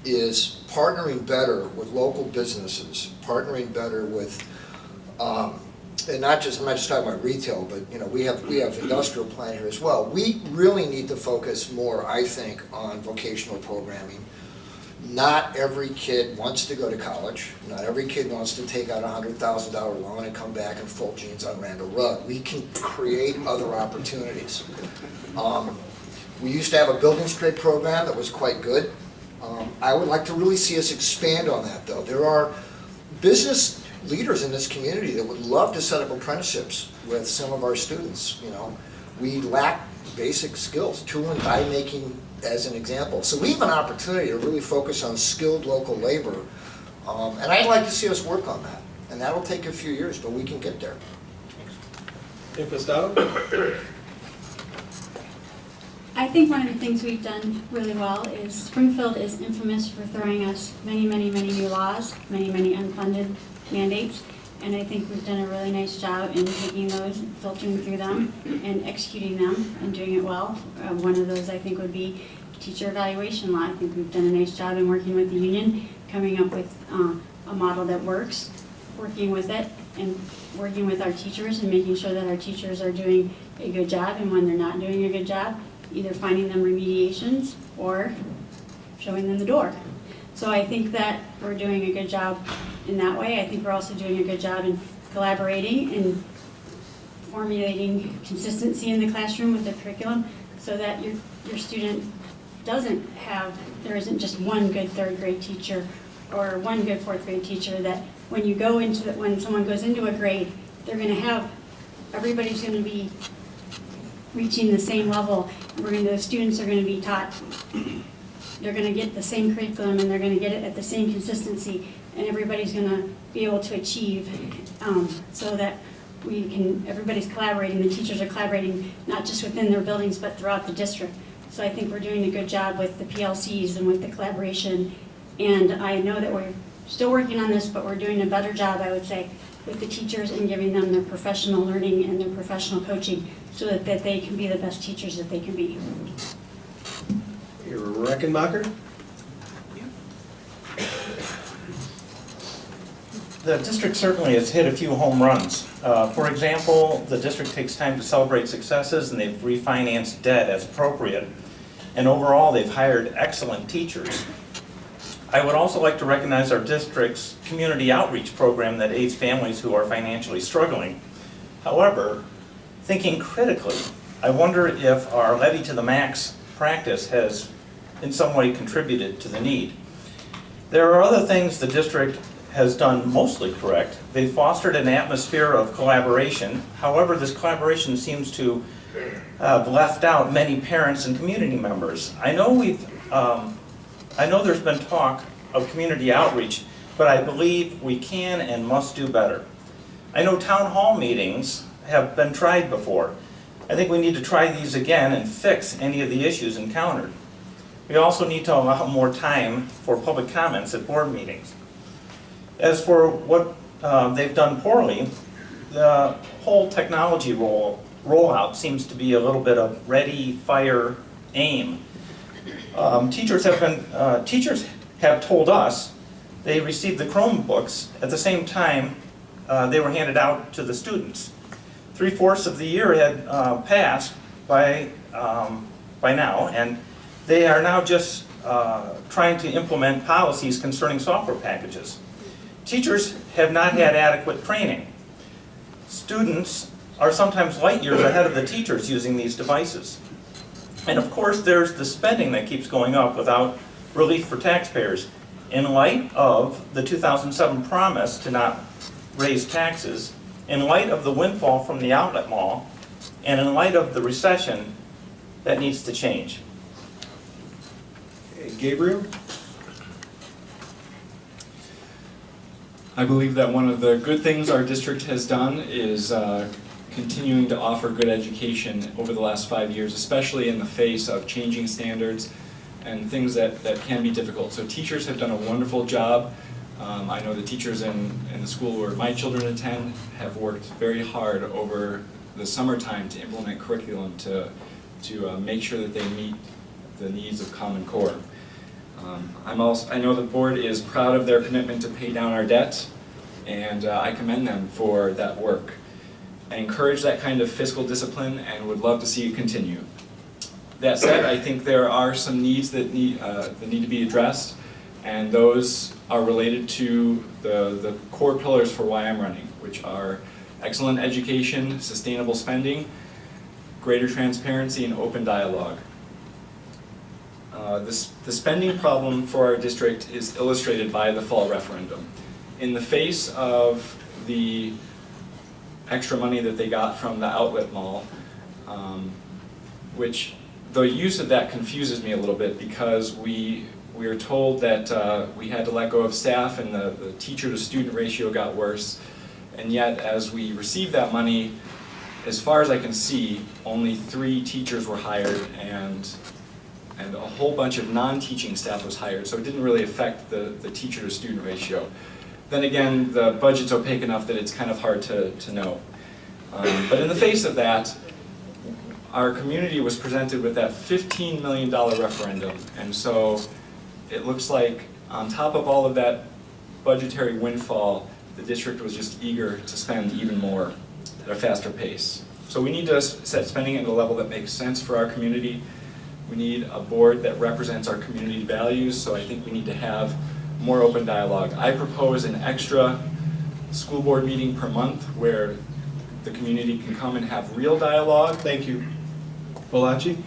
[SPEAKER 6] is partnering better with local businesses, partnering better with, and I'm not just talking about retail, but you know, we have industrial plant here as well. We really need to focus more, I think, on vocational programming. Not every kid wants to go to college. Not every kid wants to take out a $100,000 loan and come back in full jeans on Randall Road. We can create other opportunities. We used to have a buildings trade program that was quite good. I would like to really see us expand on that, though. There are business leaders in this community that would love to set up apprenticeships with some of our students. You know, we lack basic skills, tool and die making as an example. So we have an opportunity to really focus on skilled local labor, and I'd like to see us work on that. And that'll take a few years, but we can get there.
[SPEAKER 2] Impostado?
[SPEAKER 8] I think one of the things we've done really well is Springfield is infamous for throwing us many, many, many new laws, many, many unfunded mandates. And I think we've done a really nice job in taking those, filtering through them, and executing them, and doing it well. One of those I think would be teacher evaluation law. I think we've done a nice job in working with the union, coming up with a model that works, working with it, and working with our teachers and making sure that our teachers are doing a good job, and when they're not doing a good job, either finding them remediations or showing them the door. So I think that we're doing a good job in that way. I think we're also doing a good job in collaborating and formulating consistency in the classroom with the curriculum so that your student doesn't have, there isn't just one good third grade teacher or one good fourth grade teacher, that when you go into when someone goes into a grade, they're going to have, everybody's going to be reaching the same level. The students are going to be taught, they're going to get the same curriculum, and they're going to get it at the same consistency, and everybody's going to be able to achieve, so that everybody's collaborating, the teachers are collaborating not just within their buildings but throughout the district. So I think we're doing a good job with the PLCs and with the collaboration, and I know that we're still working on this, but we're doing a better job, I would say, with the teachers and giving them their professional learning and their professional coaching so that they can be the best teachers that they can be.
[SPEAKER 2] Reckenmacher?
[SPEAKER 5] The district certainly has hit a few home runs. For example, the district takes time to celebrate successes, and they've refinanced debt as appropriate. And overall, they've hired excellent teachers. I would also like to recognize our district's community outreach program that aids families who are financially struggling. However, thinking critically, I wonder if our levy to the max practice has in some way contributed to the need. There are other things the district has done mostly correct. They fostered an atmosphere of collaboration. However, this collaboration seems to have left out many parents and community members. I know there's been talk of community outreach, but I believe we can and must do better. I know town hall meetings have been tried before. I think we need to try these again and fix any of the issues encountered. We also need to allow more time for public comments at board meetings. As for what they've done poorly, the whole technology rollout seems to be a little bit of ready, fire, aim. Teachers have told us they received the Chromebooks at the same time they were handed out to the students. 3/4 of the year had passed by now, and they are now just trying to implement policies concerning software packages. Teachers have not had adequate training. Students are sometimes light years ahead of the teachers using these devices. And of course, there's the spending that keeps going up without relief for taxpayers. In light of the 2007 promise to not raise taxes, in light of the windfall from the outlet mall, and in light of the recession, that needs to change.
[SPEAKER 2] Okay, Gabriel?
[SPEAKER 9] I believe that one of the good things our district has done is continuing to offer good education over the last 5 years, especially in the face of changing standards and things that can be difficult. So teachers have done a wonderful job. I know the teachers in the school where my children attend have worked very hard over the summertime to implement curriculum to make sure that they meet the needs of Common Core. I know the board is proud of their commitment to pay down our debt, and I commend them for that work. I encourage that kind of fiscal discipline and would love to see it continue. That said, I think there are some needs that need to be addressed, and those are related to the core pillars for why I'm running, which are excellent education, sustainable spending, greater transparency, and open dialogue. The spending problem for our district is illustrated by the fall referendum. In the face of the extra money that they got from the outlet mall, which the use of that confuses me a little bit because we were told that we had to let go of staff and the teacher to student ratio got worse, and yet as we received that money, as far as I can see, only 3 teachers were hired and a whole bunch of non-teaching staff was hired, so it didn't really affect the teacher to student ratio. Then again, the budget's opaque enough that it's kind of hard to know. But in the face of that, our community was presented with that $15 million referendum, and so it looks like on top of all of that budgetary windfall, the district was just eager to spend even more at a faster pace. So we need to set spending at a level that makes sense for our community. We need a board that represents our community values, so I think we need to have more open dialogue. I propose an extra school board meeting per month where the community can come and have real dialogue.
[SPEAKER 2] Thank you. Balaji?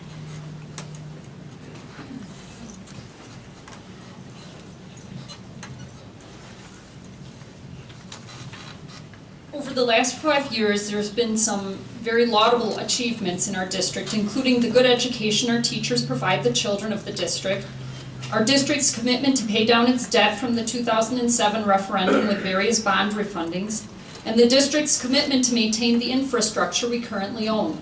[SPEAKER 10] Over the last 5 years, there's been some very laudable achievements in our district, including the good education our teachers provide the children of the district, our district's commitment to pay down its debt from the 2007 referendum with various bond refundings, and the district's commitment to maintain the infrastructure we currently own.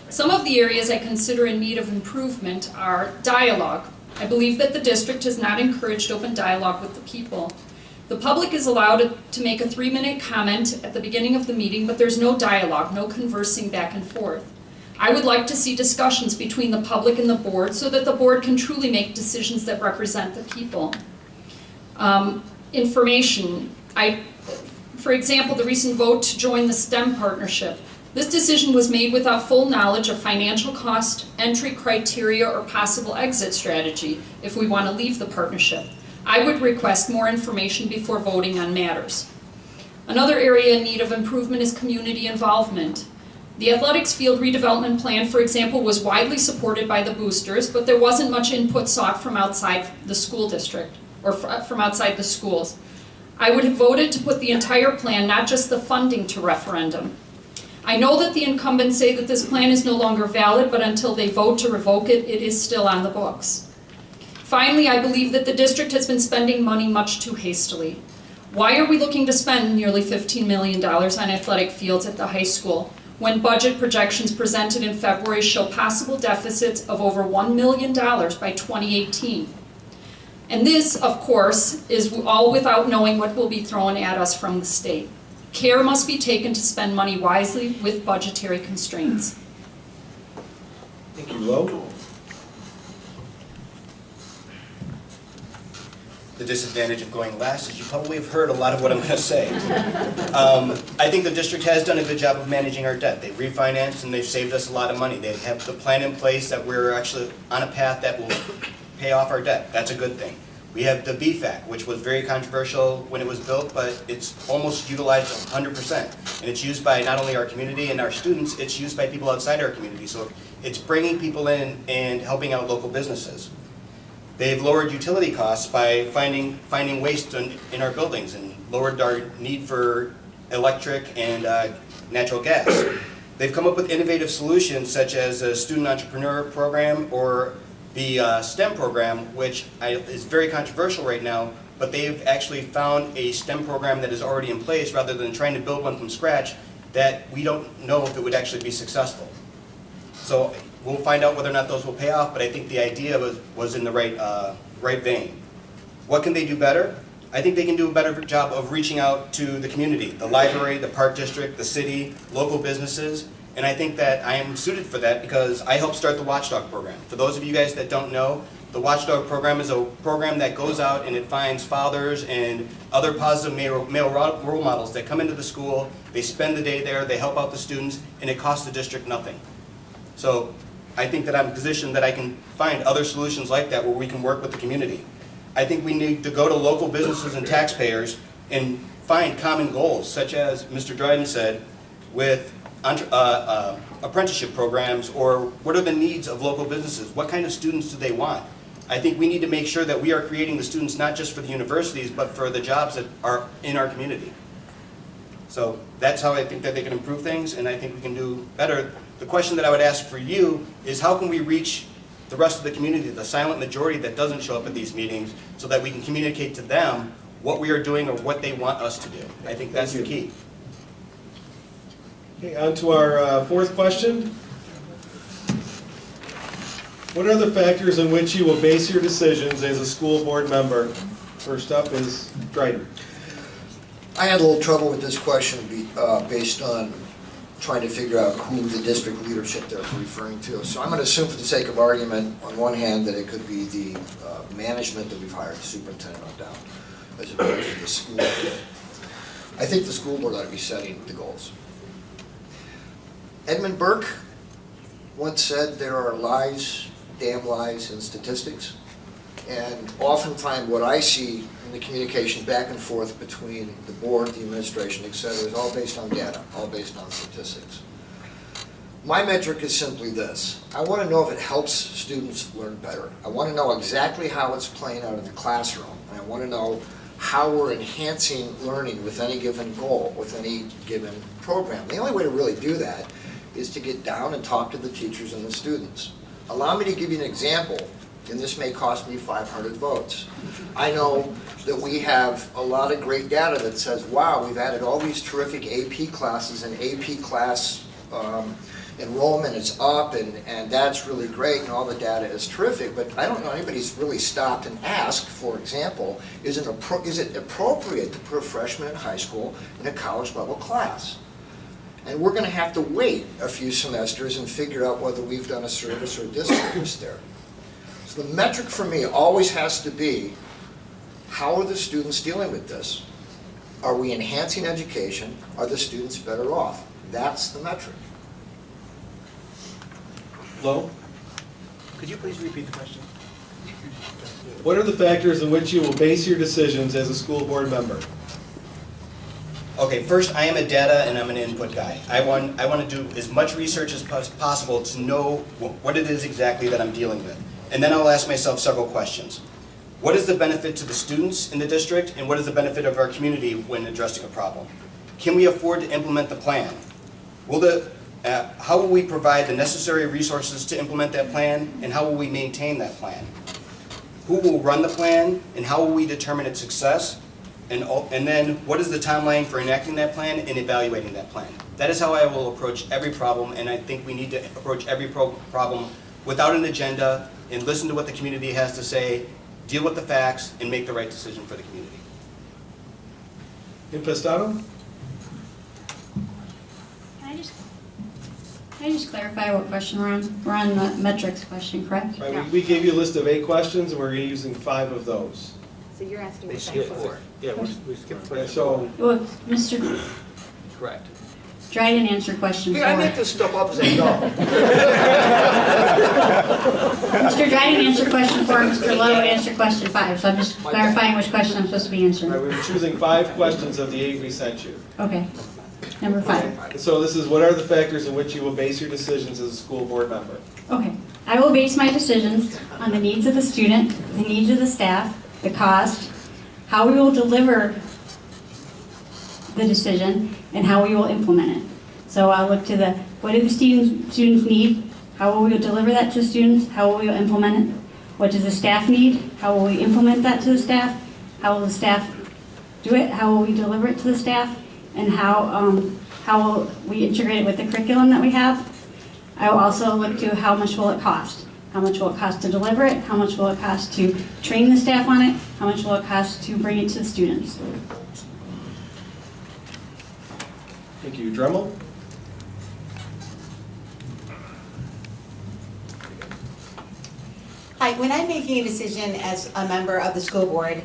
[SPEAKER 10] Some of the areas I consider in need of improvement are dialogue. I believe that the district has not encouraged open dialogue with the people. The public is allowed to make a 3-minute comment at the beginning of the meeting, but there's no dialogue, no conversing back and forth. I would like to see discussions between the public and the board so that the board can truly make decisions that represent the people. Information. For example, the recent vote to join the STEM partnership. This decision was made without full knowledge of financial cost, entry criteria, or possible exit strategy if we want to leave the partnership. I would request more information before voting on matters. Another area in need of improvement is community involvement. The athletics field redevelopment plan, for example, was widely supported by the boosters, but there wasn't much input sought from outside the school district, or from outside the schools. I would have voted to put the entire plan, not just the funding, to referendum. I know that the incumbents say that this plan is no longer valid, but until they vote to revoke it, it is still on the books. Finally, I believe that the district has been spending money much too hastily. Why are we looking to spend nearly $15 million on athletic fields at the high school when budget projections presented in February show possible deficits of over $1 million by 2018? And this, of course, is all without knowing what will be thrown at us from the state. Care must be taken to spend money wisely with budgetary constraints.
[SPEAKER 2] Thank you, Lo.
[SPEAKER 11] The disadvantage of going last is you probably have heard a lot of what I'm going to say. I think the district has done a good job of managing our debt. They've refinanced and they've saved us a lot of money. They have the plan in place that we're actually on a path that will pay off our debt. That's a good thing. We have the BFAC, which was very controversial when it was built, but it's almost utilized 100%. And it's used by not only our community and our students, it's used by people outside our community. So it's bringing people in and helping out local businesses. They've lowered utility costs by finding waste in our buildings and lowered our need for electric and natural gas. They've come up with innovative solutions such as a student entrepreneur program or the STEM program, which is very controversial right now, but they've actually found a STEM program that is already in place rather than trying to build one from scratch that we don't know if it would actually be successful. So we'll find out whether or not those will pay off, but I think the idea was in the right vein. What can they do better? I think they can do a better job of reaching out to the community, the library, the park district, the city, local businesses, and I think that I am suited for that because I helped start the Watchdog program. For those of you guys that don't know, the Watchdog program is a program that goes out and it finds fathers and other positive male role models that come into the school, they spend the day there, they help out the students, and it costs the district nothing. So I think that I'm in a position that I can find other solutions like that where we can work with the community. I think we need to go to local businesses and taxpayers and find common goals, such as Mr. Dryden said, with apprenticeship programs, or what are the needs of local businesses? What kind of students do they want? I think we need to make sure that we are creating the students not just for the universities, but for the jobs that are in our community. So that's how I think that they can improve things, and I think we can do better. The question that I would ask for you is how can we reach the rest of the community, the silent majority that doesn't show up at these meetings, so that we can communicate to them what we are doing or what they want us to do. I think that's the key.
[SPEAKER 2] Okay, on to our fourth question. What are the factors on which you will base your decisions as a school board member? First up is Dryden.
[SPEAKER 6] I had a little trouble with this question based on trying to figure out who the district leadership they're referring to. So I'm going to assume for the sake of argument, on one hand, that it could be the management that we've hired, the superintendent on down, as opposed to the school board. I think the school board ought to be setting the goals. Edmund Burke once said there are lies, damn lies, in statistics. And oftentimes what I see in the communication back and forth between the board, the administration, et cetera, is all based on data, all based on statistics. My metric is simply this. I want to know if it helps students learn better. I want to know exactly how it's playing out in the classroom. And I want to know how we're enhancing learning with any given goal, with any given program. The only way to really do that is to get down and talk to the teachers and the students. Allow me to give you an example, and this may cost me 500 votes. I know that we have a lot of great data that says, wow, we've added all these terrific AP classes, and AP class enrollment is up, and that's really great, and all the data is terrific, but I don't know anybody's really stopped and asked, for example, is it appropriate to put a freshman in high school in a college level class? And we're going to have to wait a few semesters and figure out whether we've done a service or a disservice there. So the metric for me always has to be, how are the students dealing with this? Are we enhancing education? Are the students better off? That's the metric.
[SPEAKER 2] Lo?
[SPEAKER 11] Could you please repeat the question?
[SPEAKER 2] What are the factors on which you will base your decisions as a school board member?
[SPEAKER 11] Okay, first, I am a data and I'm an input guy. I want to do as much research as possible to know what it is exactly that I'm dealing with. And then I'll ask myself several questions. What is the benefit to the students in the district, and what is the benefit of our community when addressing a problem? Can we afford to implement the plan? How will we provide the necessary resources to implement that plan, and how will we maintain that plan? Who will run the plan, and how will we determine its success? And then, what is the timeline for enacting that plan and evaluating that plan? That is how I will approach every problem, and I think we need to approach every problem without an agenda and listen to what the community has to say deal with the facts, and make the right decision for the community.
[SPEAKER 2] Impastato?
[SPEAKER 8] Can I just clarify what question we're on? We're on the metrics question, correct?
[SPEAKER 2] Right, we gave you a list of 8 questions, and we're using 5 of those.
[SPEAKER 3] So you're asking
[SPEAKER 11] They
[SPEAKER 3] me
[SPEAKER 11] skipped
[SPEAKER 3] that.
[SPEAKER 11] 4.
[SPEAKER 5] Yeah, we skipped
[SPEAKER 2] And so,
[SPEAKER 8] Well, Mr.
[SPEAKER 11] Correct.
[SPEAKER 8] Dryden answered question 4.
[SPEAKER 6] Here, I make this stuff up as I go.
[SPEAKER 8] Mr. Dryden answered question 4, Mr. Lowe answered question 5, so I'm just clarifying which question I'm supposed to be answering.
[SPEAKER 2] right, we were choosing 5 questions of the 8 we sent you.
[SPEAKER 8] Okay. Number 5.
[SPEAKER 2] So this is, what are the factors in which you will base your decisions as a school board member?
[SPEAKER 8] Okay. I will base my decisions on the needs of the student, the needs of the staff, the cost, how we will deliver the decision, and how we will implement it. So I'll look to the, what do the students need? How will we deliver that to students? How will we implement it? What does the staff need? How will we implement that to the staff? How will the staff do it? How will we deliver it to the staff? And how will we integrate it with the curriculum that we have? I will also look to how much will it cost? How much will it cost to deliver it? How much will it cost to train the staff on it? How much will it cost to bring it to the students?
[SPEAKER 2] Thank you. Dremel?
[SPEAKER 3] Hi, when I'm making a decision as a member of the school board,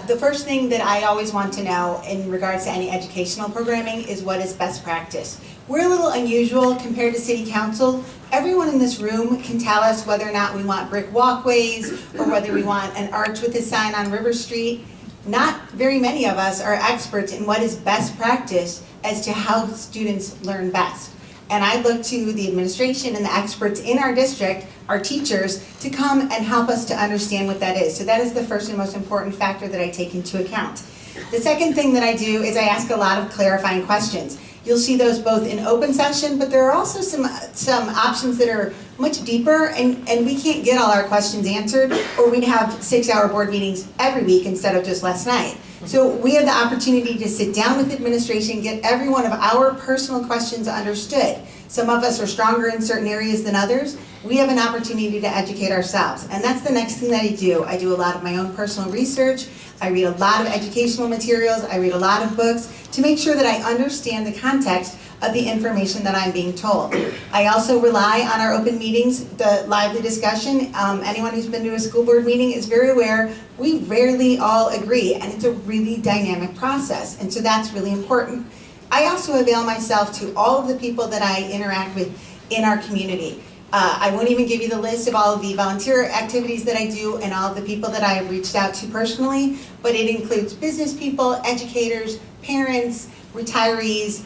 [SPEAKER 3] the first thing that I always want to know in regards to any educational programming is what is best practice. We're a little unusual compared to city council. Everyone in this room can tell us whether or not we want brick walkways or whether we want an arch with a sign on River Street. Not very many of us are experts in what is best practice as to how students learn best. And I look to the administration and the experts in our district, our teachers, to come and help us to understand what that is. So that is the first and most important factor that I take into account. The second thing that I do is I ask a lot of clarifying questions. You'll see those both in open session, but there are also some options that are much deeper, and we can't get all our questions answered, or we'd have 6-hour board meetings every week instead of just last night. So we have the opportunity to sit down with administration, get every one of our personal questions understood. Some of us are stronger in certain areas than others. We have an opportunity to educate ourselves, and that's the next thing that I do. I do a lot of my own personal research. I read a lot of educational materials. I read a lot of books to make sure that I understand the context of the information that I'm being told. I also rely on our open meetings, the lively discussion. Anyone who's been to a school board meeting is very aware we rarely all agree, and it's a really dynamic process, and so that's really important. I also avail myself to all of the people that I interact with in our community. I won't even give you the list of all of the volunteer activities that I do and all of the people that I have reached out to personally, but it includes business people, educators, parents, retirees.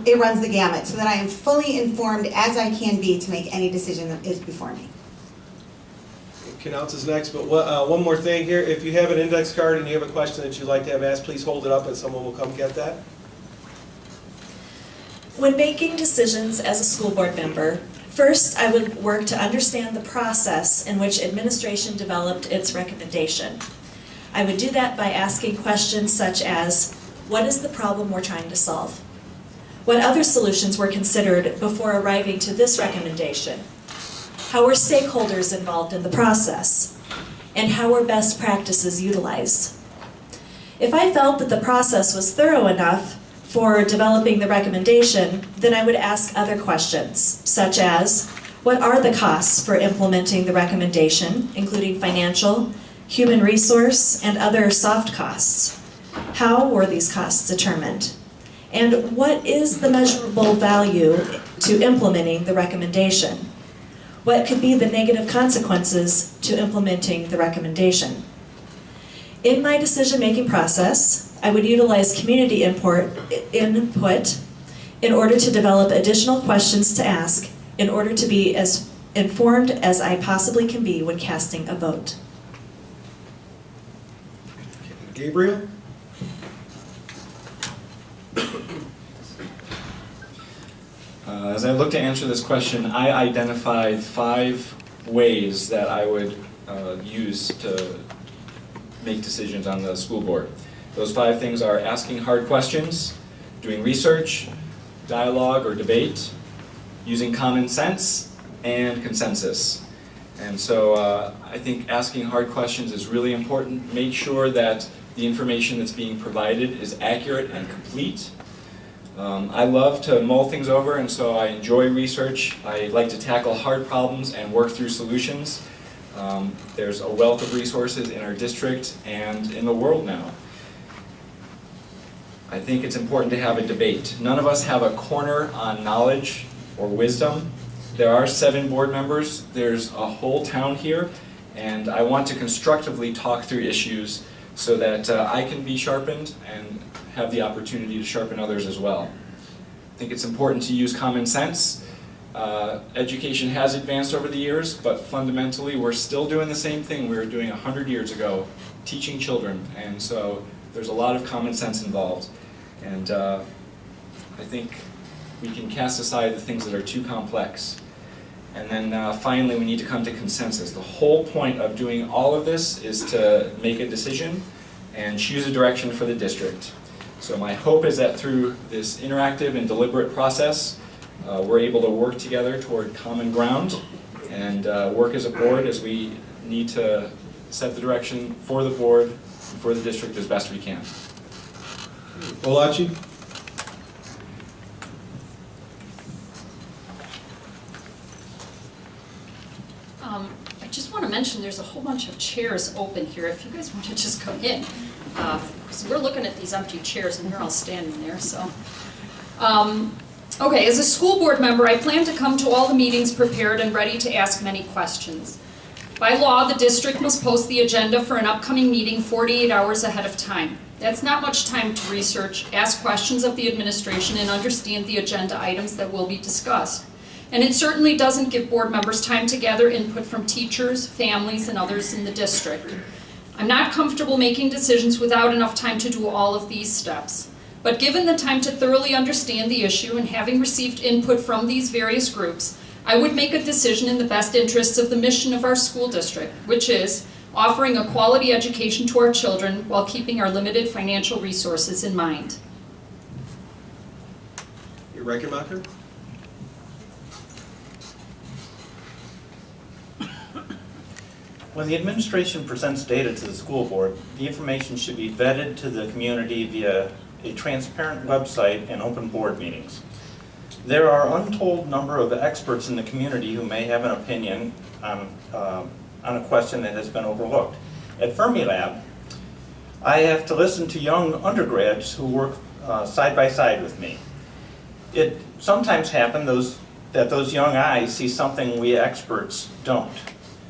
[SPEAKER 3] It runs the gamut so that I am fully informed as I can be to make any decision that is before me.
[SPEAKER 2] Knautz is next, but one more thing here. If you have an index card and you have a question that you'd like to have asked, please hold it up and someone will come get that.
[SPEAKER 7] When making decisions as a school board member, first I would work to understand the process in which administration developed its recommendation. I would do that by asking questions such as, what is the problem we're trying to solve? What other solutions were considered before arriving to this recommendation? How were stakeholders involved in the process? And how were best practices utilized? If I felt that the process was thorough enough for developing the recommendation, then I would ask other questions, such as, what are the costs for implementing the recommendation, including financial, human resource, and other soft costs? How were these costs determined? And what is the measurable value to implementing the recommendation? What could be the negative consequences to implementing the recommendation? In my decision-making process, I would utilize community input in order to develop additional questions to ask in order to be as informed as I possibly can be when casting a vote.
[SPEAKER 2] Gabriel?
[SPEAKER 9] As I look to answer this question, I identified 5 ways that I would use to make decisions on the school board. Those 5 things are asking hard questions, doing research, dialogue or debate, using common sense, and consensus. And so I think asking hard questions is really important. Make sure that the information that's being provided is accurate and complete. I love to mull things over, and so I enjoy research. I like to tackle hard problems and work through solutions. There's a wealth of resources in our district and in the world now. I think it's important to have a debate. None of us have a corner on knowledge or wisdom. There are 7 board members. There's a whole town here, and I want to constructively talk through issues so that I can be sharpened and have the opportunity to sharpen others as well. I think it's important to use common sense. Education has advanced over the years, but fundamentally we're still doing the same thing we were doing 100 years ago, teaching children, and so there's a lot of common sense involved. And I think we can cast aside the things that are too complex. And then finally, we need to come to consensus. The whole point of doing all of this is to make a decision and choose a direction for the district. So my hope is that through this interactive and deliberate process, we're able to work together toward common ground and work as a board as we need to set the direction for the board and for the district as best we can.
[SPEAKER 2] Olachi?
[SPEAKER 10] I just want to mention there's a whole bunch of chairs open here. If you guys want to just come in, because we're looking at these empty chairs and you're all standing there. So, okay, as a school board member, I plan to come to all the meetings prepared and ready to ask many questions. By law, the district must post the agenda for an upcoming meeting 48 hours ahead of time. That's not much time to research, ask questions of the administration, and understand the agenda items that will be discussed. And it certainly doesn't give board members time to gather input from teachers, families, and others in the district. I'm not comfortable making decisions without enough time to do all of these steps. But given the time to thoroughly understand the issue and having received input from these various groups, I would make a decision in the best interests of the mission of our school district, which is offering a quality education to our children while keeping our limited financial resources in mind.
[SPEAKER 2] Your Reichenbacher?
[SPEAKER 5] When the administration presents data to the school board, the information should be vetted to the community via a transparent website and open board meetings. There are untold number of experts in the community who may have an opinion on a question that has been overlooked. At Fermilab, I have to listen to young undergrads who work side by side with me. It sometimes happens that those young eyes see something we experts don't.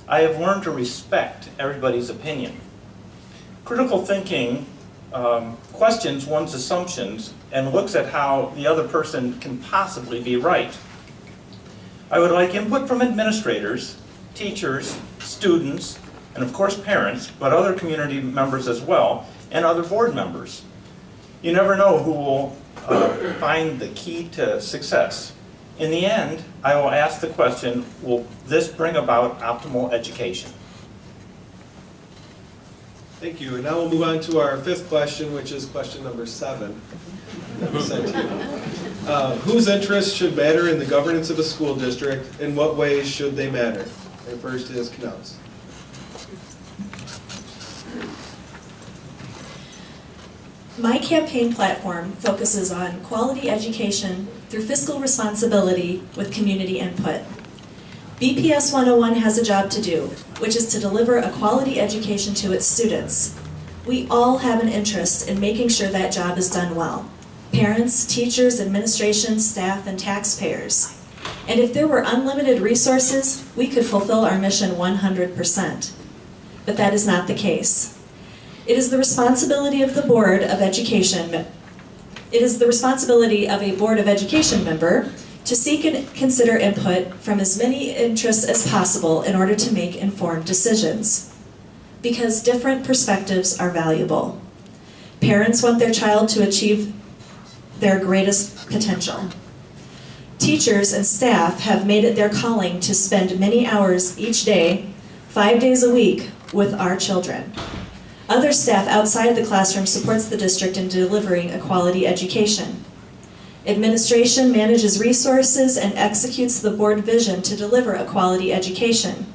[SPEAKER 5] I have learned to respect everybody's opinion. Critical thinking questions one's assumptions and looks at how the other person can possibly be right. I would like input from administrators, teachers, students, and of course parents, but other community members as well, and other board members. You never know who will find the key to success. In the end, I will ask the question, will this bring about optimal education?
[SPEAKER 2] Thank you. And now we'll move on to our 5th question, which is question number 7 that was sent to you. Whose interests should matter in the governance of a school district? In what ways should they matter? And first is Knauss.
[SPEAKER 7] My campaign platform focuses on quality education through fiscal responsibility with community input. BPS101 has a job to do, which is to deliver a quality education to its students. We all have an interest in making sure that job is done well. Parents, teachers, administration, staff, and taxpayers. And if there were unlimited resources, we could fulfill our mission 100%. But that is not the case. It is the responsibility of the Board of Education. It is the responsibility of a Board of Education member to seek and consider input from as many interests as possible in order to make informed decisions. Because different perspectives are valuable. Parents want their child to achieve their greatest potential. Teachers and staff have made it their calling to spend many hours each day, 5 days a week, with our children. Other staff outside the classroom supports the district in delivering a quality education. Administration manages resources and executes the board vision to deliver a quality education.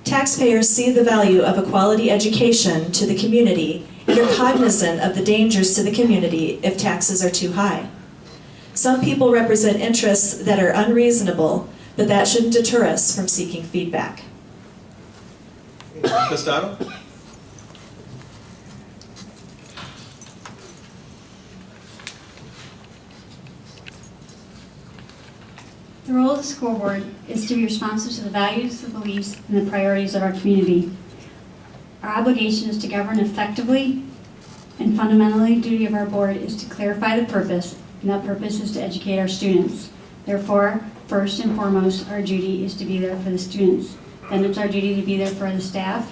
[SPEAKER 7] Taxpayers see the value of a quality education to the community and are cognizant of the dangers to the community if taxes are too high. Some people represent interests that are unreasonable, but that shouldn't deter us from seeking feedback.
[SPEAKER 2] Costano?
[SPEAKER 8] The role of the school board is to be responsive to the values, the beliefs, and the priorities of our community. Our obligation is to govern effectively, and fundamentally, the duty of our board is to clarify the purpose, and that purpose is to educate our students. Therefore, first and foremost, our duty is to be there for the students. Then it's our duty to be there for the staff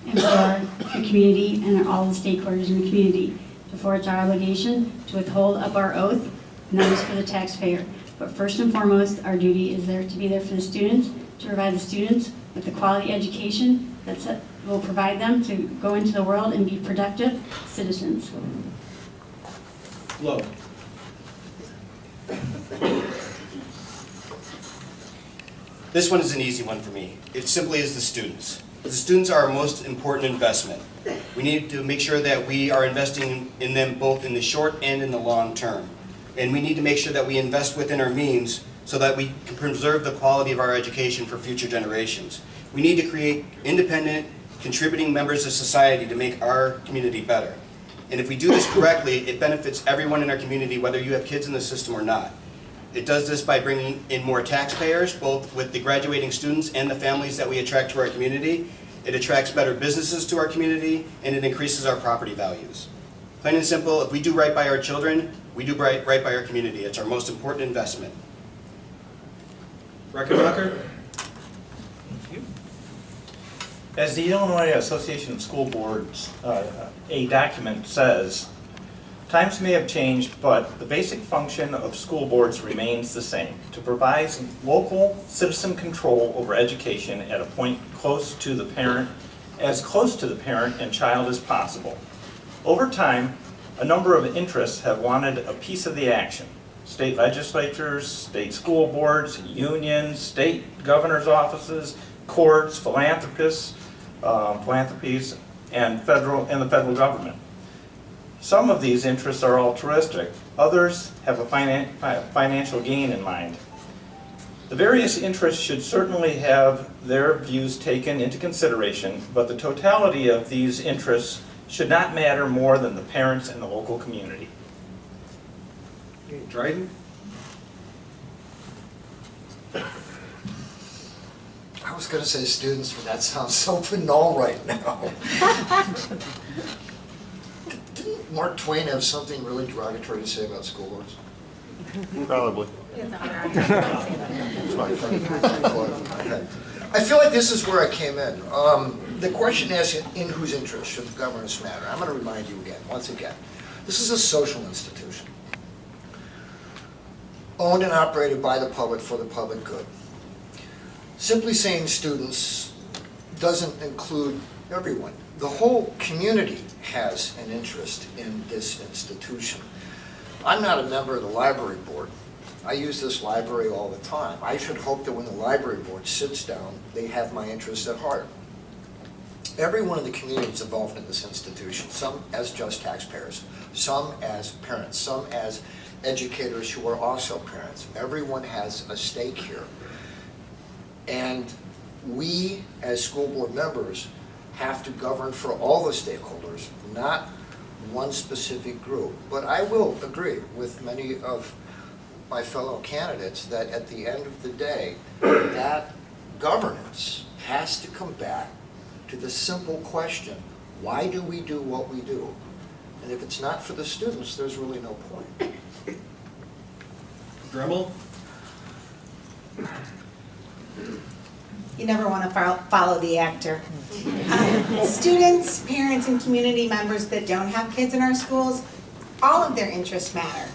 [SPEAKER 8] and for the community and all the stakeholders in the community. Before, it's our obligation to withhold up our oath, and that is for the taxpayer. But first and foremost, our duty is there to be there for the students, to provide the students with the quality education that will provide them to go into the world and be productive citizens.
[SPEAKER 2] Low.
[SPEAKER 11] This one is an easy one for me. It simply is the students. The students are our most important investment. We need to make sure that we are investing in them both in the short and in the long term. And we need to make sure that we invest within our means so that we can preserve the quality of our education for future generations. We need to create independent, contributing members of society to make our community better. And if we do this correctly, it benefits everyone in our community, whether you have kids in the system or not. It does this by bringing in more taxpayers, both with the graduating students and the families that we attract to our community. It attracts better businesses to our community, and it increases our property values. Plain and simple, if we do right by our children, we do right by our community. It's our most important investment.
[SPEAKER 2] Reckenbacher?
[SPEAKER 5] As the Illinois Association of School Boards, a document says, times may have changed, but the basic function of school boards remains the same, to provide local citizen control over education at a point close to the parent, as close to the parent and child as possible. Over time, a number of interests have wanted a piece of the action. State legislatures, state school boards, unions, state governor's offices, courts, philanthropies, and the federal government. Some of these interests are altruistic, others have a financial gain in mind. The various interests should certainly have their views taken into consideration, but the totality of these interests should not matter more than the parents and the local community.
[SPEAKER 2] Dryden?
[SPEAKER 6] I was going to say students, but that sounds so banal right now. Didn't Mark Twain have something really derogatory to say about school boards?
[SPEAKER 2] Probably.
[SPEAKER 6] I feel like this is where I came in. The question is, in whose interest should the governance matter? I'm going to remind you again, once again. This is a social institution, owned and operated by the public for the public good. Simply saying students doesn't include everyone. The whole community has an interest in this institution. I'm not a member of the library board. I use this library all the time. I should hope that when the library board sits down, they have my interests at heart. Everyone in the community is involved in this institution, some as just taxpayers, some as parents, some as educators who are also parents. Everyone has a stake here. And we, as school board members, have to govern for all the stakeholders, not one specific group. But I will agree with many of my fellow candidates that at the end of the day, that governance has to come back to the simple question, why do we do what we do? And if it's not for the students, there's really no point.
[SPEAKER 2] Dremel?
[SPEAKER 3] You never want to follow the actor. Students, parents, and community members that don't have kids in our schools, all of their interests matter.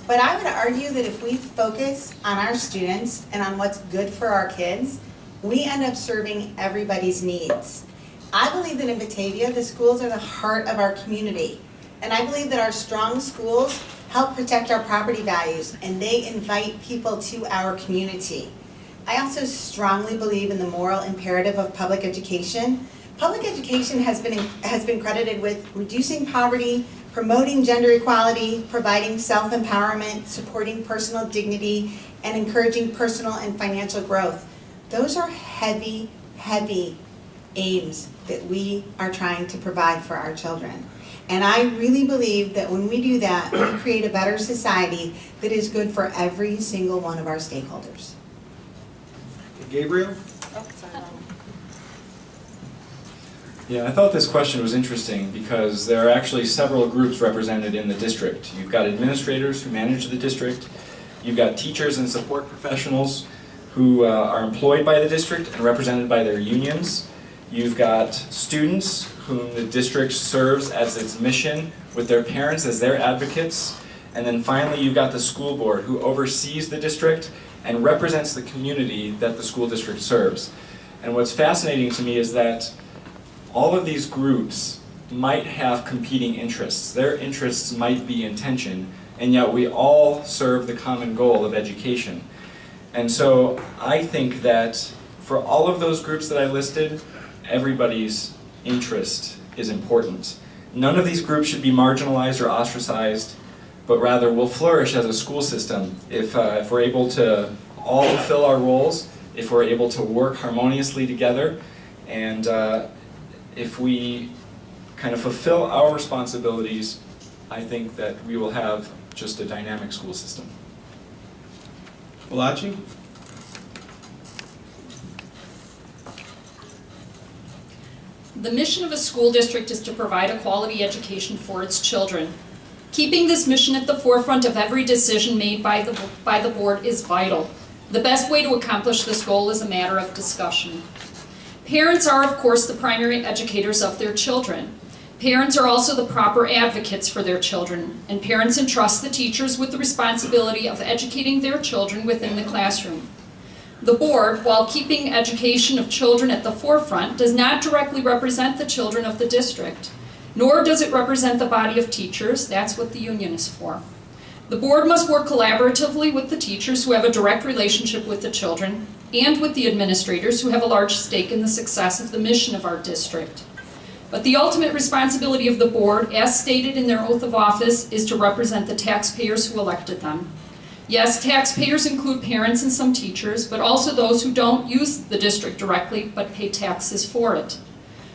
[SPEAKER 3] But I would argue that if we focus on our students and on what's good for our kids, we end up serving everybody's needs. I believe that in Batavia, the schools are the heart of our community. And I believe that our strong schools help protect our property values, and they invite people to our community. I also strongly believe in the moral imperative of public education. Public education has been credited with reducing poverty, promoting gender equality, providing self-empowerment, supporting personal dignity, and encouraging personal and financial growth. Those are heavy, heavy aims that we are trying to provide for our children. And I really believe that when we do that, we create a better society that is good for every single one of our stakeholders.
[SPEAKER 2] Gabriel?
[SPEAKER 9] Yeah, I thought this question was interesting because there are actually several groups represented in the district. You've got administrators who manage the district, you've got teachers and support professionals who are employed by the district and represented by their unions. You've got students whom the district serves as its mission with their parents as their advocates. And then finally, you've got the school board who oversees the district and represents the community that the school district serves. And what's fascinating to me is that all of these groups might have competing interests. Their interests might be in tension, and yet we all serve the common goal of education. And so I think that for all of those groups that I listed, everybody's interest is important. None of these groups should be marginalized or ostracized, but rather will flourish as a school system if we're able to all fulfill our roles, if we're able to work harmoniously together, and if we kind of fulfill our responsibilities, I think that we will have just a dynamic school system.
[SPEAKER 2] Malachi?
[SPEAKER 10] The mission of a school district is to provide a quality education for its children. Keeping this mission at the forefront of every decision made by the board is vital. The best way to accomplish this goal is a matter of discussion. Parents are, of course, the primary educators of their children. Parents are also the proper advocates for their children, and parents entrust the teachers with the responsibility of educating their children within the classroom. The board, while keeping education of children at the forefront, does not directly represent the children of the district, nor does it represent the body of teachers. That's what the union is for. The board must work collaboratively with the teachers who have a direct relationship with the children and with the administrators who have a large stake in the success of the mission of our district. But the ultimate responsibility of the board, as stated in their oath of office, is to represent the taxpayers who elected them. Yes, taxpayers include parents and some teachers, but also those who don't use the district directly but pay taxes for it.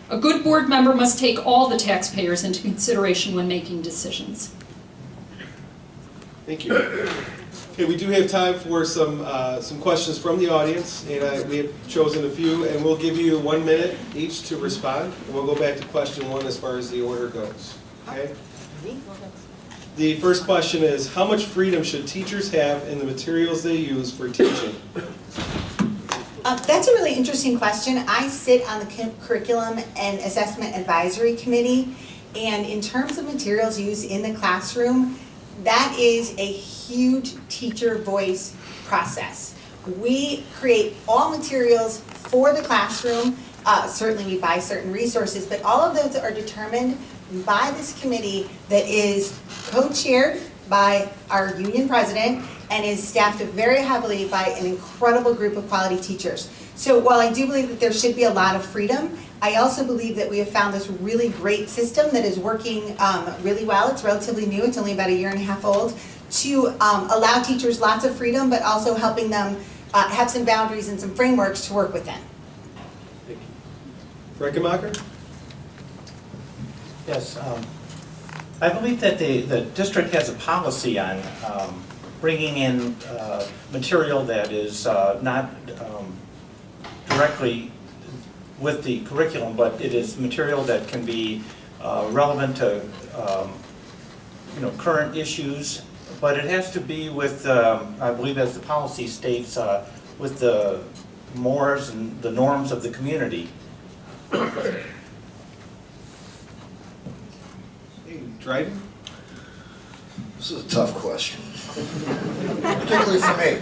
[SPEAKER 10] A good board member must take all the taxpayers into consideration when making decisions.
[SPEAKER 2] Thank you. Okay, we do have time for some questions from the audience, and we have chosen a few, and we'll give you 1 minute each to respond, and we'll go back to question one as far as the order goes. Okay? The first question is, how much freedom should teachers have in the materials they use for teaching?
[SPEAKER 3] That's a really interesting question. I sit on the Curriculum and Assessment Advisory Committee, and in terms of materials used in the classroom, that is a huge teacher voice process. We create all materials for the classroom. Certainly we buy certain resources, but all of those are determined by this committee that is co-chaired by our union president and is staffed very heavily by an incredible group of quality teachers. So while I do believe that there should be a lot of freedom, I also believe that we have found this really great system that is working really well. It's relatively new, it's only about 1.5 years old, to allow teachers lots of freedom, but also helping them have some boundaries and some frameworks to work within.
[SPEAKER 2] Reckenmacher?
[SPEAKER 14] Yes, I believe that the district has a policy on bringing in material that is not directly with the curriculum, but it is material that can be relevant to current issues, but it has to be with, I believe as the policy states, with the mores and the norms of the community.
[SPEAKER 2] Dryden?
[SPEAKER 6] This is a tough question, particularly for me.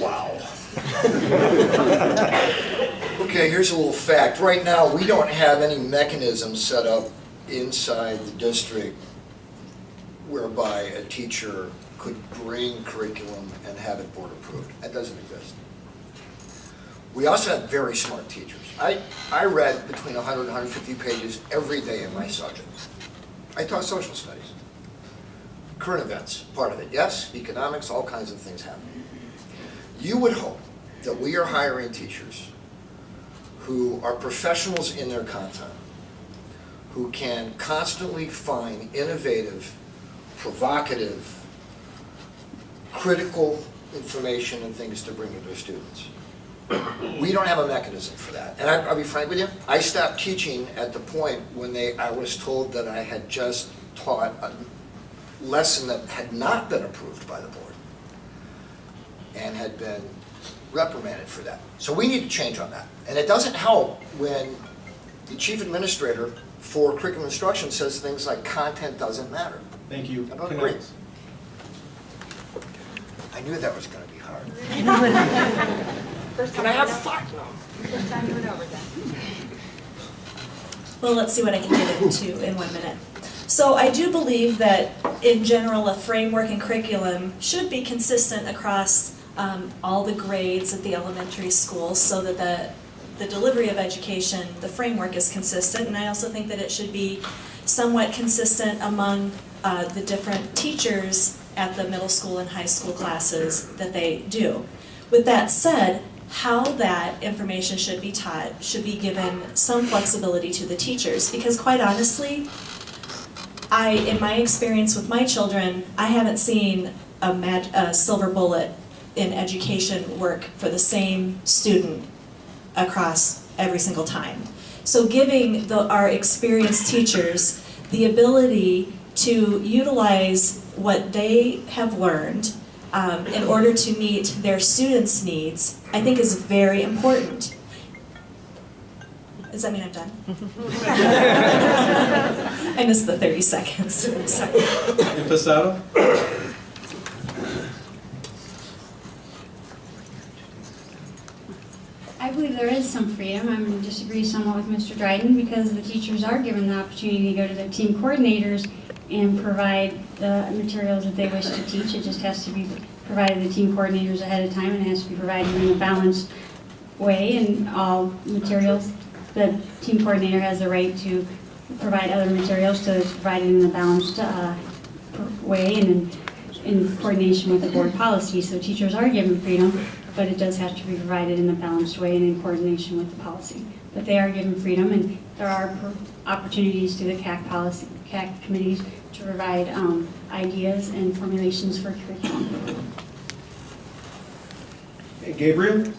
[SPEAKER 6] Wow. Okay, here's a little fact. Right now, we don't have any mechanism set up inside the district whereby a teacher could bring curriculum and have it board approved. That doesn't exist. We also have very smart teachers. I read between 100 and 150 pages every day in my subject. I taught social studies. Current events, part of it, yes. Economics, all kinds of things happen. You would hope that we are hiring teachers who are professionals in their content, who can constantly find innovative, provocative, critical information and things to bring to their students. We don't have a mechanism for that. And I'll be frank with you, I stopped teaching at the point when I was told that I had just taught a lesson that had not been approved by the board and had been reprimanded for that. So we need to change on that. And it doesn't help when the chief administrator for curriculum instruction says things like content doesn't matter.
[SPEAKER 2] Thank you.
[SPEAKER 6] I don't
[SPEAKER 2] Can
[SPEAKER 6] agree. I knew that was going to be hard. Can I have fun?
[SPEAKER 3] First time you went over that.
[SPEAKER 7] Well, let's see what I can get into in 1 minute. So I do believe that, in general, a framework and curriculum should be consistent across all the grades at the elementary schools so that the delivery of education, the framework is consistent. And I also think that it should be somewhat consistent among the different teachers at the middle school and high school classes that they do. With that said, how that information should be taught should be given some flexibility to the teachers, because quite honestly, in my experience with my children, I haven't seen a silver bullet in education work for the same student across every single time. So giving our experienced teachers the ability to utilize what they have learned in order to meet their students' needs, I think is very important. Does that mean I'm done? I missed the 30 seconds. Sorry.
[SPEAKER 2] Impastato?
[SPEAKER 8] I believe there is some freedom. I'm going to disagree somewhat with Mr. Dryden because the teachers are given the opportunity to go to their team coordinators and provide the materials that they wish to teach. It just has to be provided to the team coordinators ahead of time, and it has to be provided in a balanced way. And all materials, the team coordinator has the right to provide other materials, so it's provided in a balanced way and in coordination with the board policy. So teachers are given freedom, but it does have to be provided in a balanced way and in coordination with the policy. But they are given freedom, and there are opportunities through the CAC committees to provide ideas and formulations for curriculum.
[SPEAKER 2] Hey, Gabriel?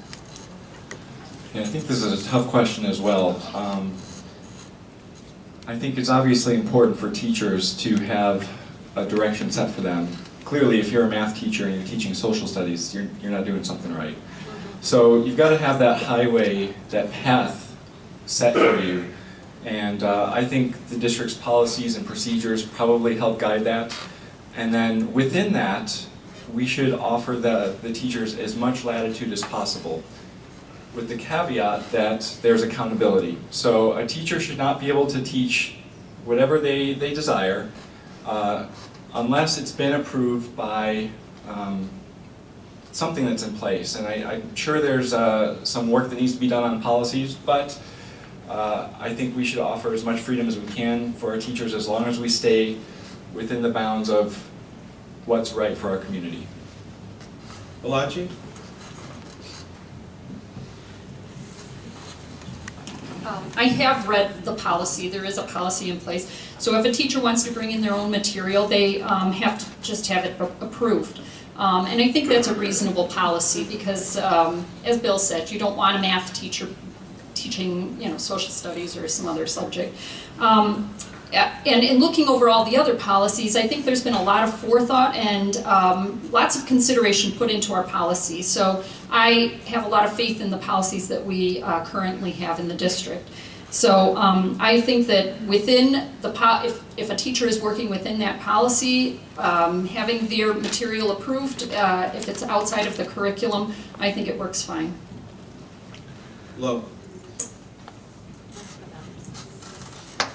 [SPEAKER 9] Yeah, I think this is a tough question as well. I think it's obviously important for teachers to have a direction set for them. Clearly, if you're a math teacher and you're teaching social studies, you're not doing something right. So you've got to have that highway, that path set for you. And I think the district's policies and procedures probably help guide that. And then within that, we should offer the teachers as much latitude as possible, with the caveat that there's accountability. So a teacher should not be able to teach whatever they desire unless it's been approved by something that's in place. And I'm sure there's some work that needs to be done on policies, but I think we should offer as much freedom as we can for our teachers as long as we stay within the bounds of what's right for our community.
[SPEAKER 2] Balaji?
[SPEAKER 10] I have read the policy. There is a policy in place. So if a teacher wants to bring in their own material, they have to just have it approved. And I think that's a reasonable policy because, as Bill said, you don't want a math teacher teaching, social studies or some other subject. And in looking over all the other policies, I think there's been a lot of forethought and lots of consideration put into our policies. So I have a lot of faith in the policies that we currently have in the district. So I think that within the if a teacher is working within that policy, having their material approved, if it's outside of the curriculum, I think it works fine.
[SPEAKER 2] Low.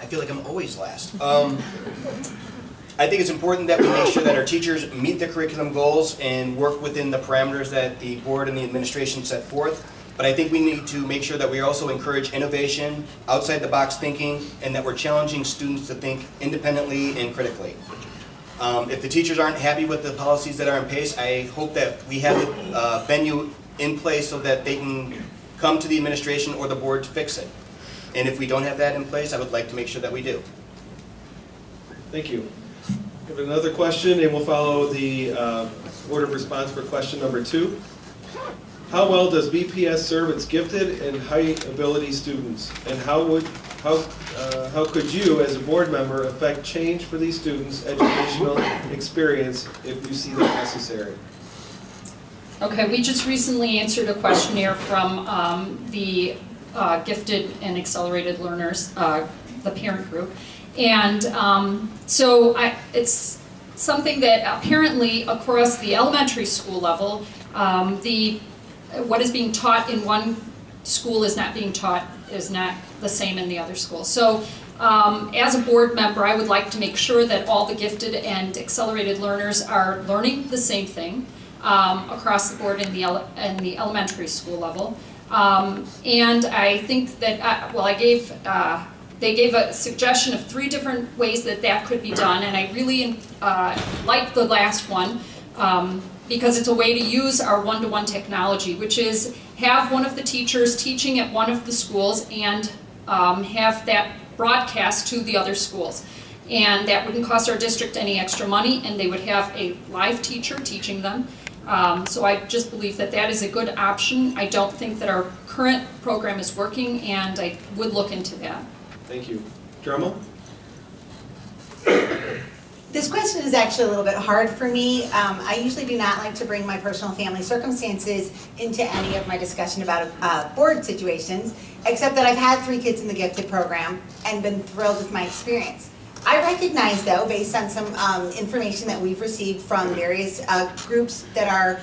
[SPEAKER 11] I feel like I'm always last. I think it's important that we make sure that our teachers meet the curriculum goals and work within the parameters that the board and the administration set forth. But I think we need to make sure that we also encourage innovation, outside the box thinking, and that we're challenging students to think independently and critically. If the teachers aren't happy with the policies that are in place, I hope that we have the venue in place so that they can come to the administration or the board to fix it. And if we don't have that in place, I would like to make sure that we do.
[SPEAKER 2] Thank you. We have another question, and we'll follow the order of response for question number 2. How well does BPS serve its gifted and high ability students? And how could you, as a board member, affect change for these students' educational experience if you see that necessary?
[SPEAKER 10] Okay, we just recently answered a questionnaire from the gifted and accelerated learners, the parent group. And so it's something that apparently across the elementary school level, what is being taught in one school is not the same in the other school. So as a board member, I would like to make sure that all the gifted and accelerated learners are learning the same thing across the board in the elementary school level. And I think that, they gave a suggestion of 3 different ways that could be done, and I really like the last one because it's a way to use our one-to-one technology, which is have one of the teachers teaching at one of the schools and have that broadcast to the other schools. And that wouldn't cost our district any extra money, and they would have a live teacher teaching them. So I just believe that is a good option. I don't think that our current program is working, and I would look into that.
[SPEAKER 2] Thank you. Dremel?
[SPEAKER 3] This question is actually a little bit hard for me. I usually do not like to bring my personal family circumstances into any of my discussion about board situations, except that I've had 3 kids in the gifted program and been thrilled with my experience. I recognize, though, based on some information that we've received from various groups that are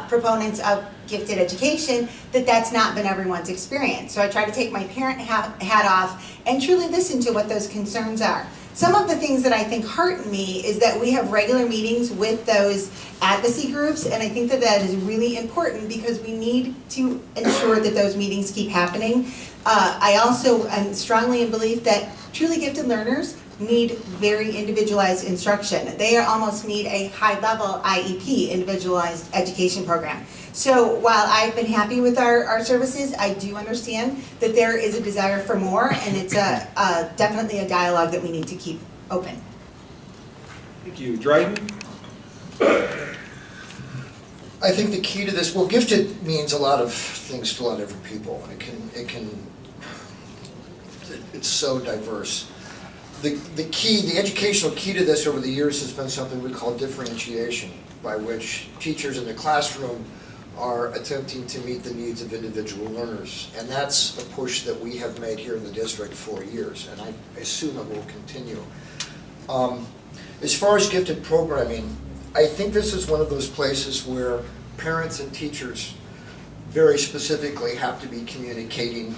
[SPEAKER 3] proponents of gifted education, that's not been everyone's experience. So I try to take my parent hat off and truly listen to what those concerns are. Some of the things that I think hearten me is that we have regular meetings with those advocacy groups, and I think that is really important because we need to ensure that those meetings keep happening. I also am strongly in belief that truly gifted learners need very individualized instruction. They almost need a high-level IEP, individualized education program. So while I've been happy with our services, I do understand that there is a desire for more, and it's definitely a dialogue that we need to keep open.
[SPEAKER 2] Thank you. Dryden?
[SPEAKER 6] I think the key to this, gifted means a lot of things to a lot of different people. It's so diverse. The educational key to this over the years has been something we call differentiation, by which teachers in the classroom are attempting to meet the needs of individual learners. And that's a push that we have made here in the district for years, and I assume it will continue. As far as gifted programming, I think this is one of those places where parents and teachers very specifically have to be communicating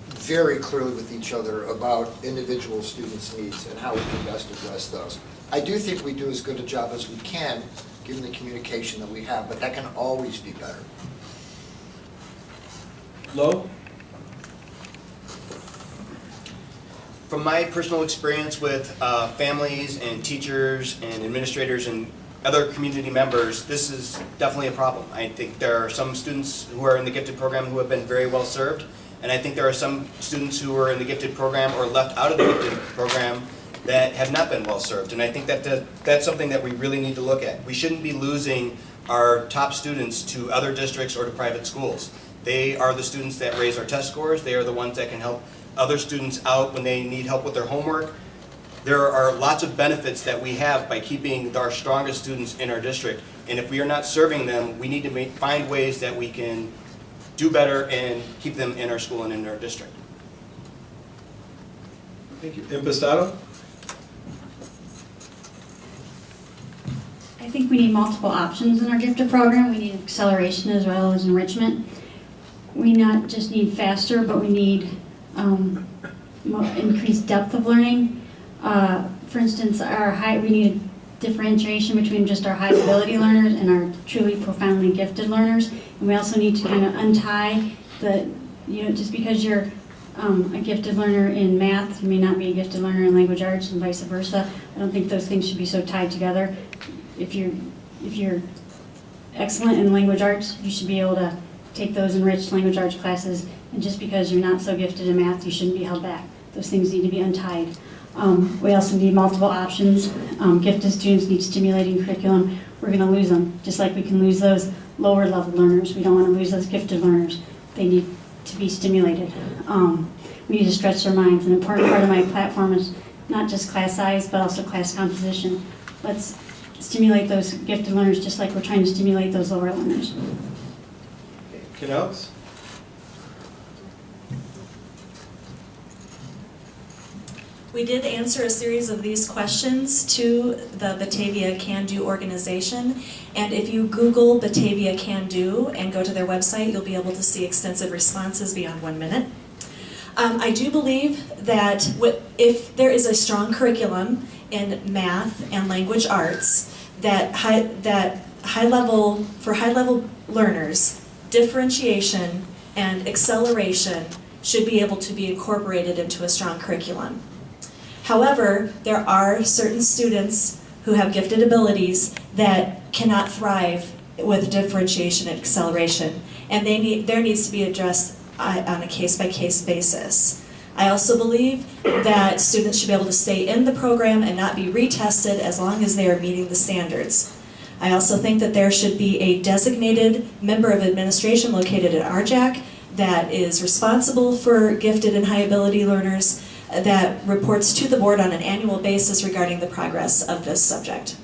[SPEAKER 6] very clearly with each other about individual students' needs and how we can best address those. I do think we do as good a job as we can, given the communication that we have, but that can always be better.
[SPEAKER 2] Lowe?
[SPEAKER 11] From my personal experience with families and teachers and administrators and other community members, this is definitely a problem. I think there are some students who are in the gifted program who have been very well served, and I think there are some students who are in the gifted program or left out of the gifted program that have not been well served. And I think that's something that we really need to look at. We shouldn't be losing our top students to other districts or to private schools. They are the students that raise our test scores. They are the ones that can help other students out when they need help with their homework. There are lots of benefits that we have by keeping our strongest students in our district. And if we are not serving them, we need to find ways that we can do better and keep them in our school and in our district.
[SPEAKER 2] Thank you. Impastato?
[SPEAKER 8] I think we need multiple options in our gifted program. We need acceleration as well as enrichment. We not just need faster, but we need increased depth of learning. for instance, we need a differentiation between just our high ability learners and our truly profoundly gifted learners. And we also need to kind of untie just because you're a gifted learner in math, you may not be a gifted learner in language arts and vice versa. I don't think those things should be so tied together. If you're excellent in language arts, you should be able to take those enriched language arts classes, and just because you're not so gifted in math, you shouldn't be held back. Those things need to be untied. We also need multiple options. Gifted students need stimulating curriculum. We're going to lose them, just like we can lose those lower level learners. We don't want to lose those gifted learners. They need to be stimulated. We need to stretch their minds. An important part of my platform is not just class size, but also class composition. Let's stimulate those gifted learners just like we're trying to stimulate those lower learners.
[SPEAKER 2] Kiddos?
[SPEAKER 7] We did answer a series of these questions to the Batavia Can Do organization, and if you Google Batavia Can Do and go to their website, you'll be able to see extensive responses beyond 1 minute. I do believe that if there is a strong curriculum in math and language arts, that high level learners, differentiation and acceleration should be able to be incorporated into a strong curriculum. However, there are certain students who have gifted abilities that cannot thrive with differentiation and acceleration, and there needs to be addressed on a case-by-case basis. I also believe that students should be able to stay in the program and not be retested as long as they are meeting the standards. I also think that there should be a designated member of administration located at RJAC that is responsible for gifted and high ability learners, that reports to the board on an annual basis regarding the progress of this subject.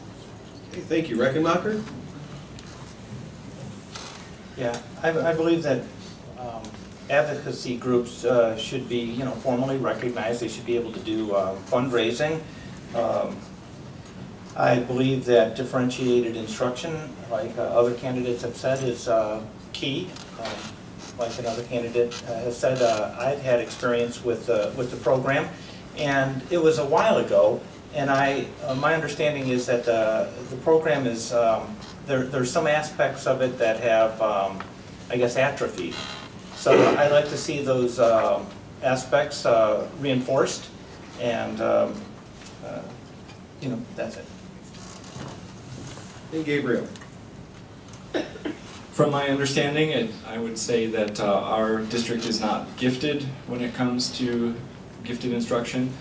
[SPEAKER 2] Okay, thank you. Reckenmacher?
[SPEAKER 14] Yeah, I believe that advocacy groups should be, formally recognized. They should be able to do fundraising. I believe that differentiated instruction, like other candidates have said, is key. Like another candidate has said, I've had experience with the program, and it was a while ago. And my understanding is that the program is there's some aspects of it that have, I guess, atrophied. So I'd like to see those aspects reinforced, and that's it.
[SPEAKER 2] Hey, Gabriel.
[SPEAKER 9] From my understanding, I would say that our district is not gifted when it comes to gifted instruction.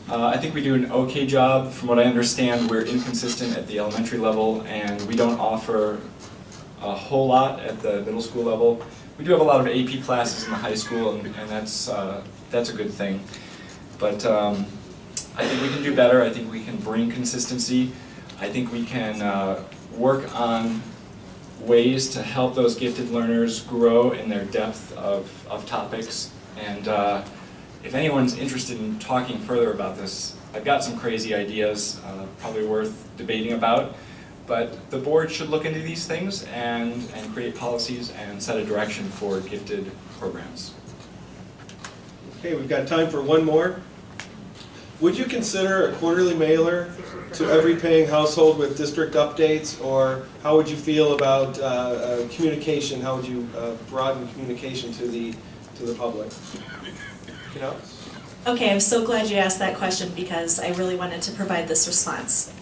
[SPEAKER 9] I think we do an okay job. From what I understand, we're inconsistent at the elementary level, and we don't offer a whole lot at the middle school level. We do have a lot of AP classes in the high school, and that's a good thing. But I think we can do better. I think we can bring consistency. I think we can work on ways to help those gifted learners grow in their depth of topics. And if anyone's interested in talking further about this, I've got some crazy ideas, probably worth debating about. But the board should look into these things and create policies and set a direction for gifted programs.
[SPEAKER 2] Okay, we've got time for one more. Would you consider a quarterly mailer to every paying household with district updates, or how would you feel about communication? How would you broaden communication to the public?
[SPEAKER 7] Okay, I'm so glad you asked that question because I really wanted to provide this response.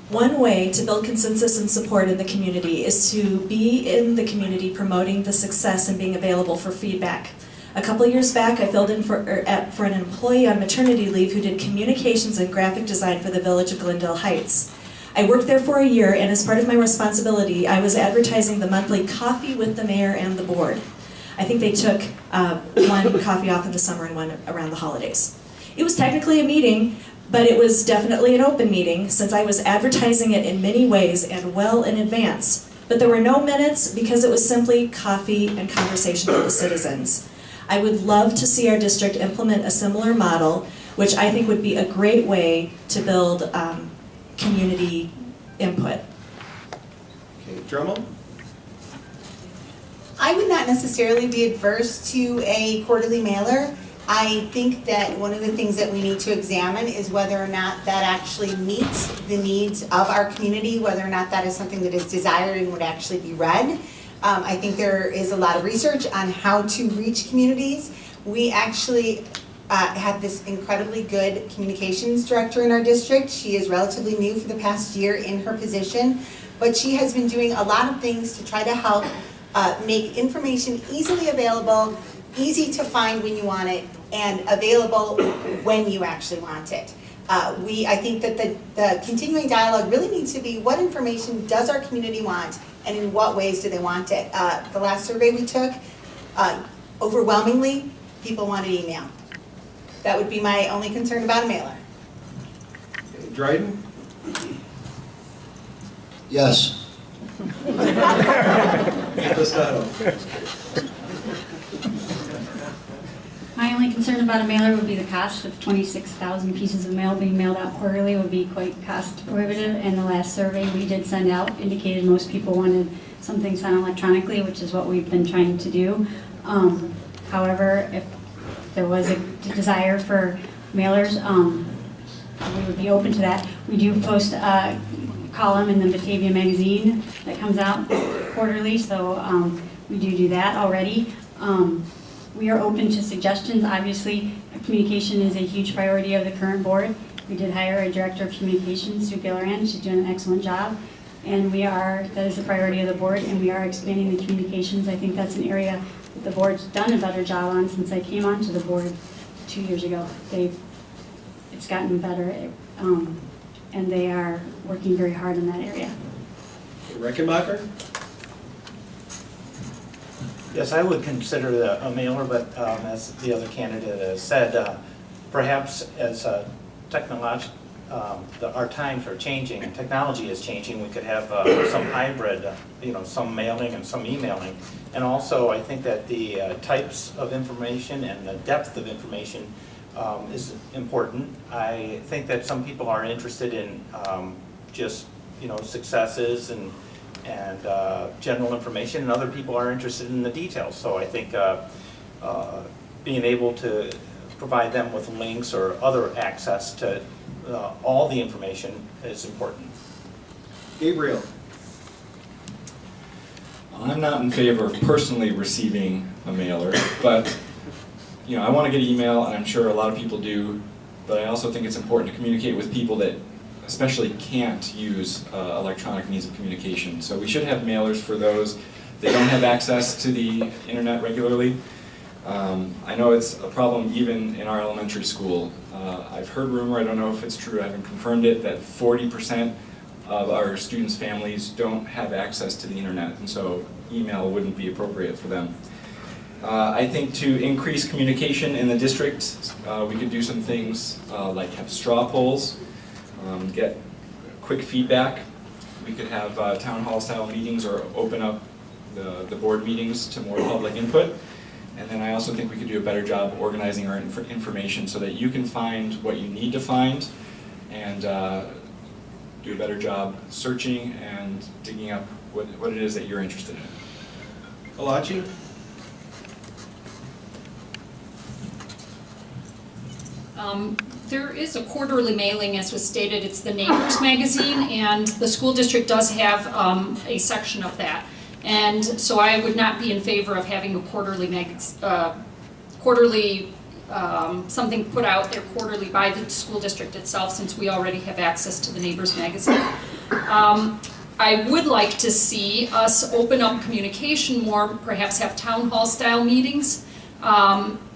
[SPEAKER 7] One way to build consensus and support in the community is to be in the community promoting the success and being available for feedback. A couple years back, I filled in for an employee on maternity leave who did communications and graphic design for the village of Glendale Heights. I worked there for a year, and as part of my responsibility, I was advertising the monthly coffee with the mayor and the board. I think they took one coffee off in the summer and one around the holidays. It was technically a meeting, but it was definitely an open meeting since I was advertising it in many ways and well in advance. But there were no minutes because it was simply coffee and conversation with the citizens. I would love to see our district implement a similar model, which I think would be a great way to build community input.
[SPEAKER 2] Okay, Drummond?
[SPEAKER 3] I would not necessarily be adverse to a quarterly mailer. I think that one of the things that we need to examine is whether or not that actually meets the needs of our community, whether or not that is something that is desired and would actually be read. I think there is a lot of research on how to reach communities. We actually have this incredibly good communications director in our district. She is relatively new for the past year in her position, but she has been doing a lot of things to try to help make information easily available, easy to find when you want it, and available when you actually want it. I think that the continuing dialogue really needs to be, what information does our community want and in what ways do they want it? The last survey we took, overwhelmingly, people wanted email. That would be my only concern about a mailer.
[SPEAKER 2] Dryden?
[SPEAKER 6] Yes.
[SPEAKER 8] My only concern about a mailer would be the cost of 26,000 pieces of mail being mailed out quarterly would be quite cost prohibitive, and the last survey we did send out indicated most people wanted something sent electronically, which is what we've been trying to do. However, if there was a desire for mailers, we would be open to that. We do post a column in the Batavia magazine that comes out quarterly, so we do that already. We are open to suggestions. Obviously, communication is a huge priority of the current board. We did hire a director of communications, Sue Gilliran. She's doing an excellent job. And that is a priority of the board, and we are expanding the communications. I think that's an area that the board's done a better job on since I came onto the board 2 years ago. It's gotten better, and they are working very hard in that area.
[SPEAKER 2] Reckenmacher?
[SPEAKER 14] Yes, I would consider a mailer, but as the other candidate has said, perhaps as our times are changing and technology is changing, we could have some hybrid, some mailing and some emailing. And also, I think that the types of information and the depth of information is important. I think that some people are interested in just successes and general information, and other people are interested in the details. So I think being able to provide them with links or other access to all the information is important.
[SPEAKER 2] Gabriel?
[SPEAKER 9] I'm not in favor of personally receiving a mailer, but I want to get email, and I'm sure a lot of people do, but I also think it's important to communicate with people that especially can't use electronic means of communication. So we should have mailers for those that don't have access to the internet regularly. I know it's a problem even in our elementary school. I've heard rumor, I don't know if it's true, I haven't confirmed it, that 40% of our students' families don't have access to the internet, and so email wouldn't be appropriate for them. I think to increase communication in the district, we could do some things like have straw polls, get quick feedback. We could have town hall style meetings or open up the board meetings to more public input. And then I also think we could do a better job organizing our information so that you can find what you need to find and do a better job searching and digging up what it is that you're interested in.
[SPEAKER 2] Alachi?
[SPEAKER 10] There is a quarterly mailing, as was stated. It's the Neighbors magazine, and the school district does have a section of that. And so I would not be in favor of having a something put out there quarterly by the school district itself, since we already have access to the Neighbors magazine. I would like to see us open up communication more, perhaps have town hall style meetings.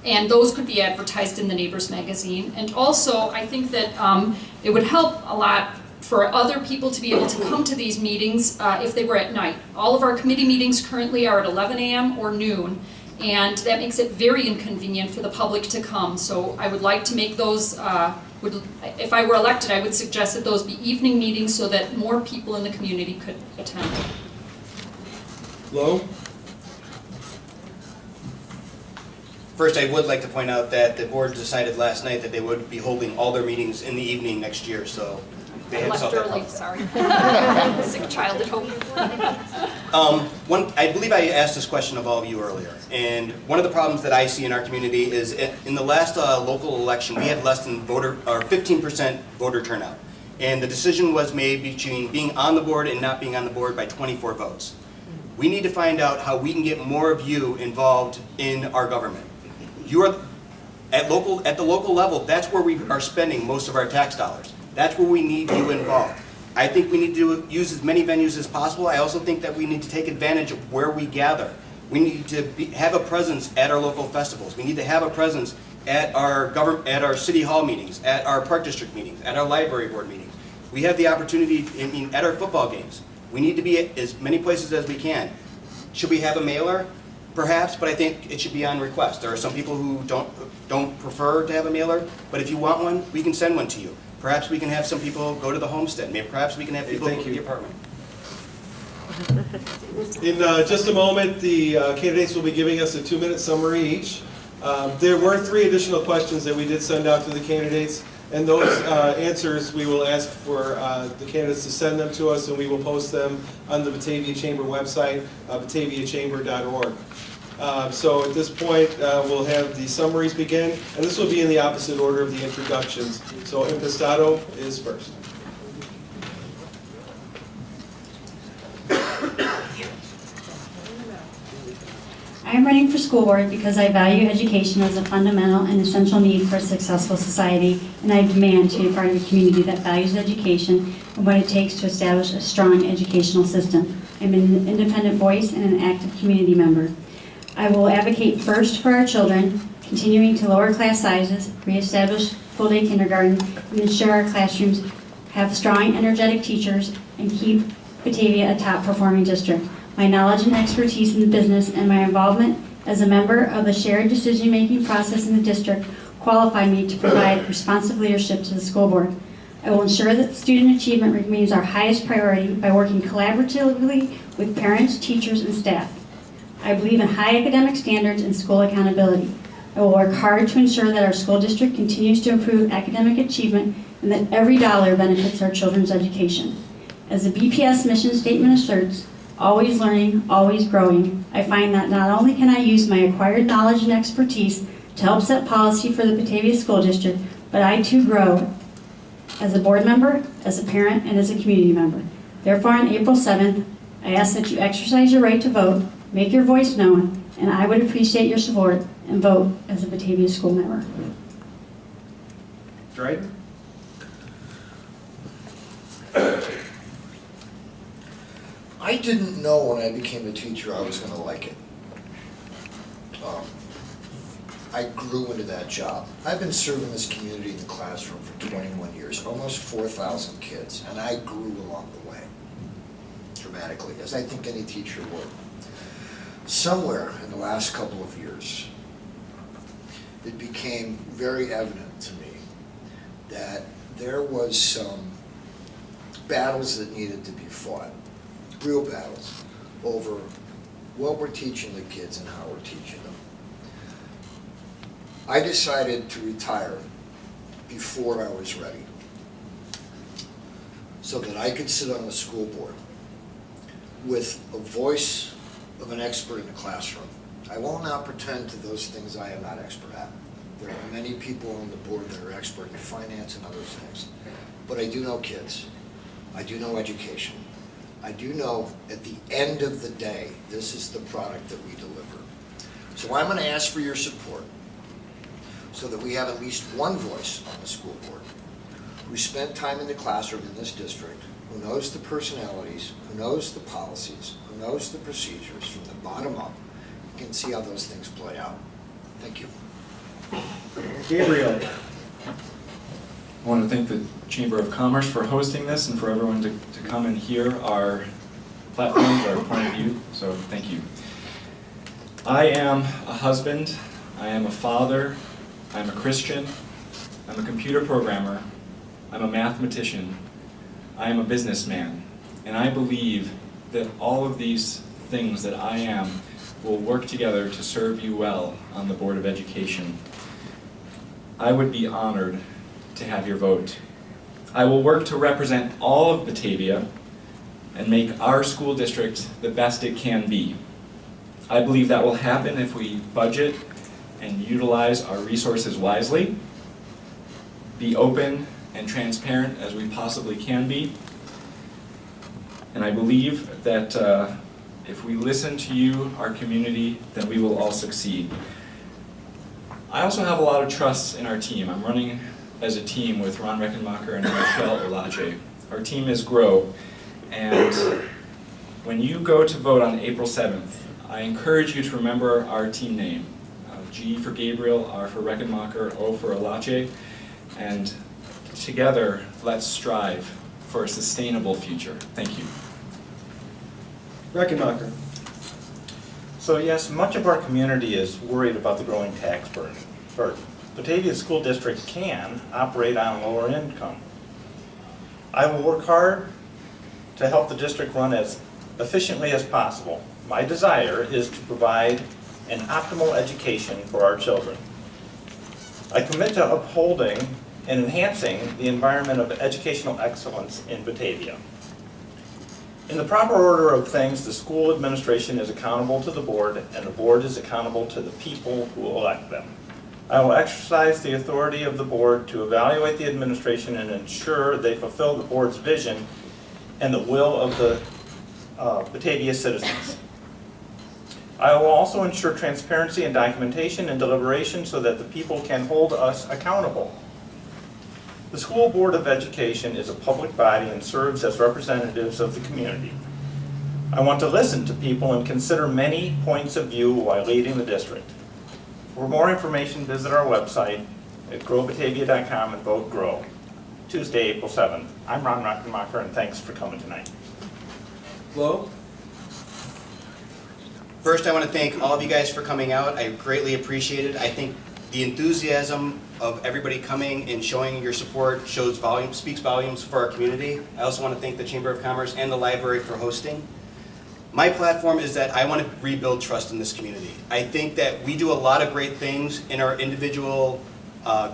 [SPEAKER 10] And those could be advertised in the Neighbors magazine. And also, I think that it would help a lot for other people to be able to come to these meetings if they were at night. All of our committee meetings currently are at 11 a.m. or noon, and that makes it very inconvenient for the public to come. So I would like to make those, if I were elected, I would suggest that those be evening meetings so that more people in the community could attend.
[SPEAKER 2] Lowe?
[SPEAKER 11] First, I would like to point out that the board decided last night that they would be holding all their meetings in the evening next year, so They
[SPEAKER 10] I
[SPEAKER 11] have
[SPEAKER 10] left
[SPEAKER 11] solved that
[SPEAKER 10] early,
[SPEAKER 11] problem.
[SPEAKER 10] sorry. Sick child at home.
[SPEAKER 11] I believe I asked this question of all of you earlier, and one of the problems that I see in our community is in the last local election, we had less than 15% voter turnout. And the decision was made between being on the board and not being on the board by 24 votes. We need to find out how we can get more of you involved in our government. You are at the local level, that's where we are spending most of our tax dollars. That's where we need you involved. I think we need to use as many venues as possible. I also think that we need to take advantage of where we gather. We need to have a presence at our local festivals. We need to have a presence at our city hall meetings, at our park district meetings, at our library board meetings. We have the opportunity, at our football games. We need to be at as many places as we can. Should we have a mailer? Perhaps, but I think it should be on request. There are some people who don't prefer to have a mailer, but if you want one, we can send one to you. Perhaps we can have some people go to the homestead. Maybe perhaps we can have people go to the apartment.
[SPEAKER 2] In just a moment, the candidates will be giving us a 2-minute summary each. There were 3 additional questions that we did send out to the candidates, and those answers we will ask for the candidates to send them to us, and we will post them on the Batavia Chamber website, bataviachamber.org. So at this point, we'll have the summaries begin, and this will be in the opposite order of the introductions. So Impastato is first.
[SPEAKER 8] I am running for school board because I value education as a fundamental and essential need for a successful society, and I demand to be a part of a community that values education and what it takes to establish a strong educational system. I'm an independent voice and an active community member. I will advocate first for our children, continuing to lower class sizes, reestablish full-day kindergarten, and ensure our classrooms have strong, energetic teachers, and keep Batavia a top-performing district. My knowledge and expertise in the business and my involvement as a member of the shared decision-making process in the district qualify me to provide responsive leadership to the school board. I will ensure that student achievement remains our highest priority by working collaboratively with parents, teachers, and staff. I believe in high academic standards and school accountability. I will work hard to ensure that our school district continues to improve academic achievement and that every dollar benefits our children's education. As the BPS mission statement asserts, always learning, always growing, I find that not only can I use my acquired knowledge and expertise to help set policy for the Batavia School District, but I too grow as a board member, as a parent, and as a community member. Therefore, on April 7th, I ask that you exercise your right to vote, make your voice known, and I would appreciate your support and vote as a Batavia school member.
[SPEAKER 2] Dryden?
[SPEAKER 6] I didn't know when I became a teacher I was going to like it. I grew into that job. I've been serving this community in the classroom for 21 years, almost 4,000 kids, and I grew along the way, dramatically, as I think any teacher would. Somewhere in the last couple of years, it became very evident to me that there was some battles that needed to be fought, real battles, over what we're teaching the kids and how we're teaching them. I decided to retire before I was ready so that I could sit on the school board with a voice of an expert in the classroom. I will not pretend to those things I am not expert at. There are many people on the board that are expert in finance and other things. But I do know kids. I do know education. I do know at the end of the day, this is the product that we deliver. So I'm going to ask for your support so that we have at least one voice on the school board who spent time in the classroom in this district, who knows the personalities, who knows the policies, who knows the procedures from the bottom up. You can see how those things play out. Thank you.
[SPEAKER 2] Gabriel.
[SPEAKER 9] I want to thank the Chamber of Commerce for hosting this and for everyone to come and hear our platforms, our point of view, so thank you. I am a husband, I am a father, I'm a Christian, I'm a computer programmer, I'm a mathematician, I am a businessman, and I believe that all of these things that I am will work together to serve you well on the Board of Education. I would be honored to have your vote. I will work to represent all of Batavia and make our school district the best it can be. I believe that will happen if we budget and utilize our resources wisely, be open and transparent as we possibly can be, and I believe that if we listen to you, our community, then we will all succeed. I also have a lot of trust in our team. I'm running as a team with Ron Reckenmacher and Michelle Olache. Our team is GROW, and when you go to vote on April 7th, I encourage you to remember our team name. G for Gabriel, R for Reckenmacher, O for Olache, and together, let's strive for a sustainable future. Thank you.
[SPEAKER 2] Reckenmacher.
[SPEAKER 14] So yes, much of our community is worried about the growing tax burden. Batavia School District can operate on a lower income. I will work hard to help the district run as efficiently as possible. My desire is to provide an optimal education for our children. I commit to upholding and enhancing the environment of educational excellence in Batavia. In the proper order of things, the school administration is accountable to the board, and the board is accountable to the people who elect them. I will exercise the authority of the board to evaluate the administration and ensure they fulfill the board's vision and the will of the Batavia citizens. I will also ensure transparency and documentation and deliberation so that the people can hold us accountable. The School Board of Education is a public body and serves as representatives of the community. I want to listen to people and consider many points of view while leading the district. For more information, visit our website at growbatavia.com and vote GROW. Tuesday, April 7th. I'm Ron Reckenmacher, and thanks for coming tonight.
[SPEAKER 11] Flo? First, I want to thank all of you guys for coming out. I greatly appreciate it. I think the enthusiasm of everybody coming and showing your support shows volume, speaks volumes for our community. I also want to thank the Chamber of Commerce and the library for hosting. My platform is that I want to rebuild trust in this community. I think that we do a lot of great things in our individual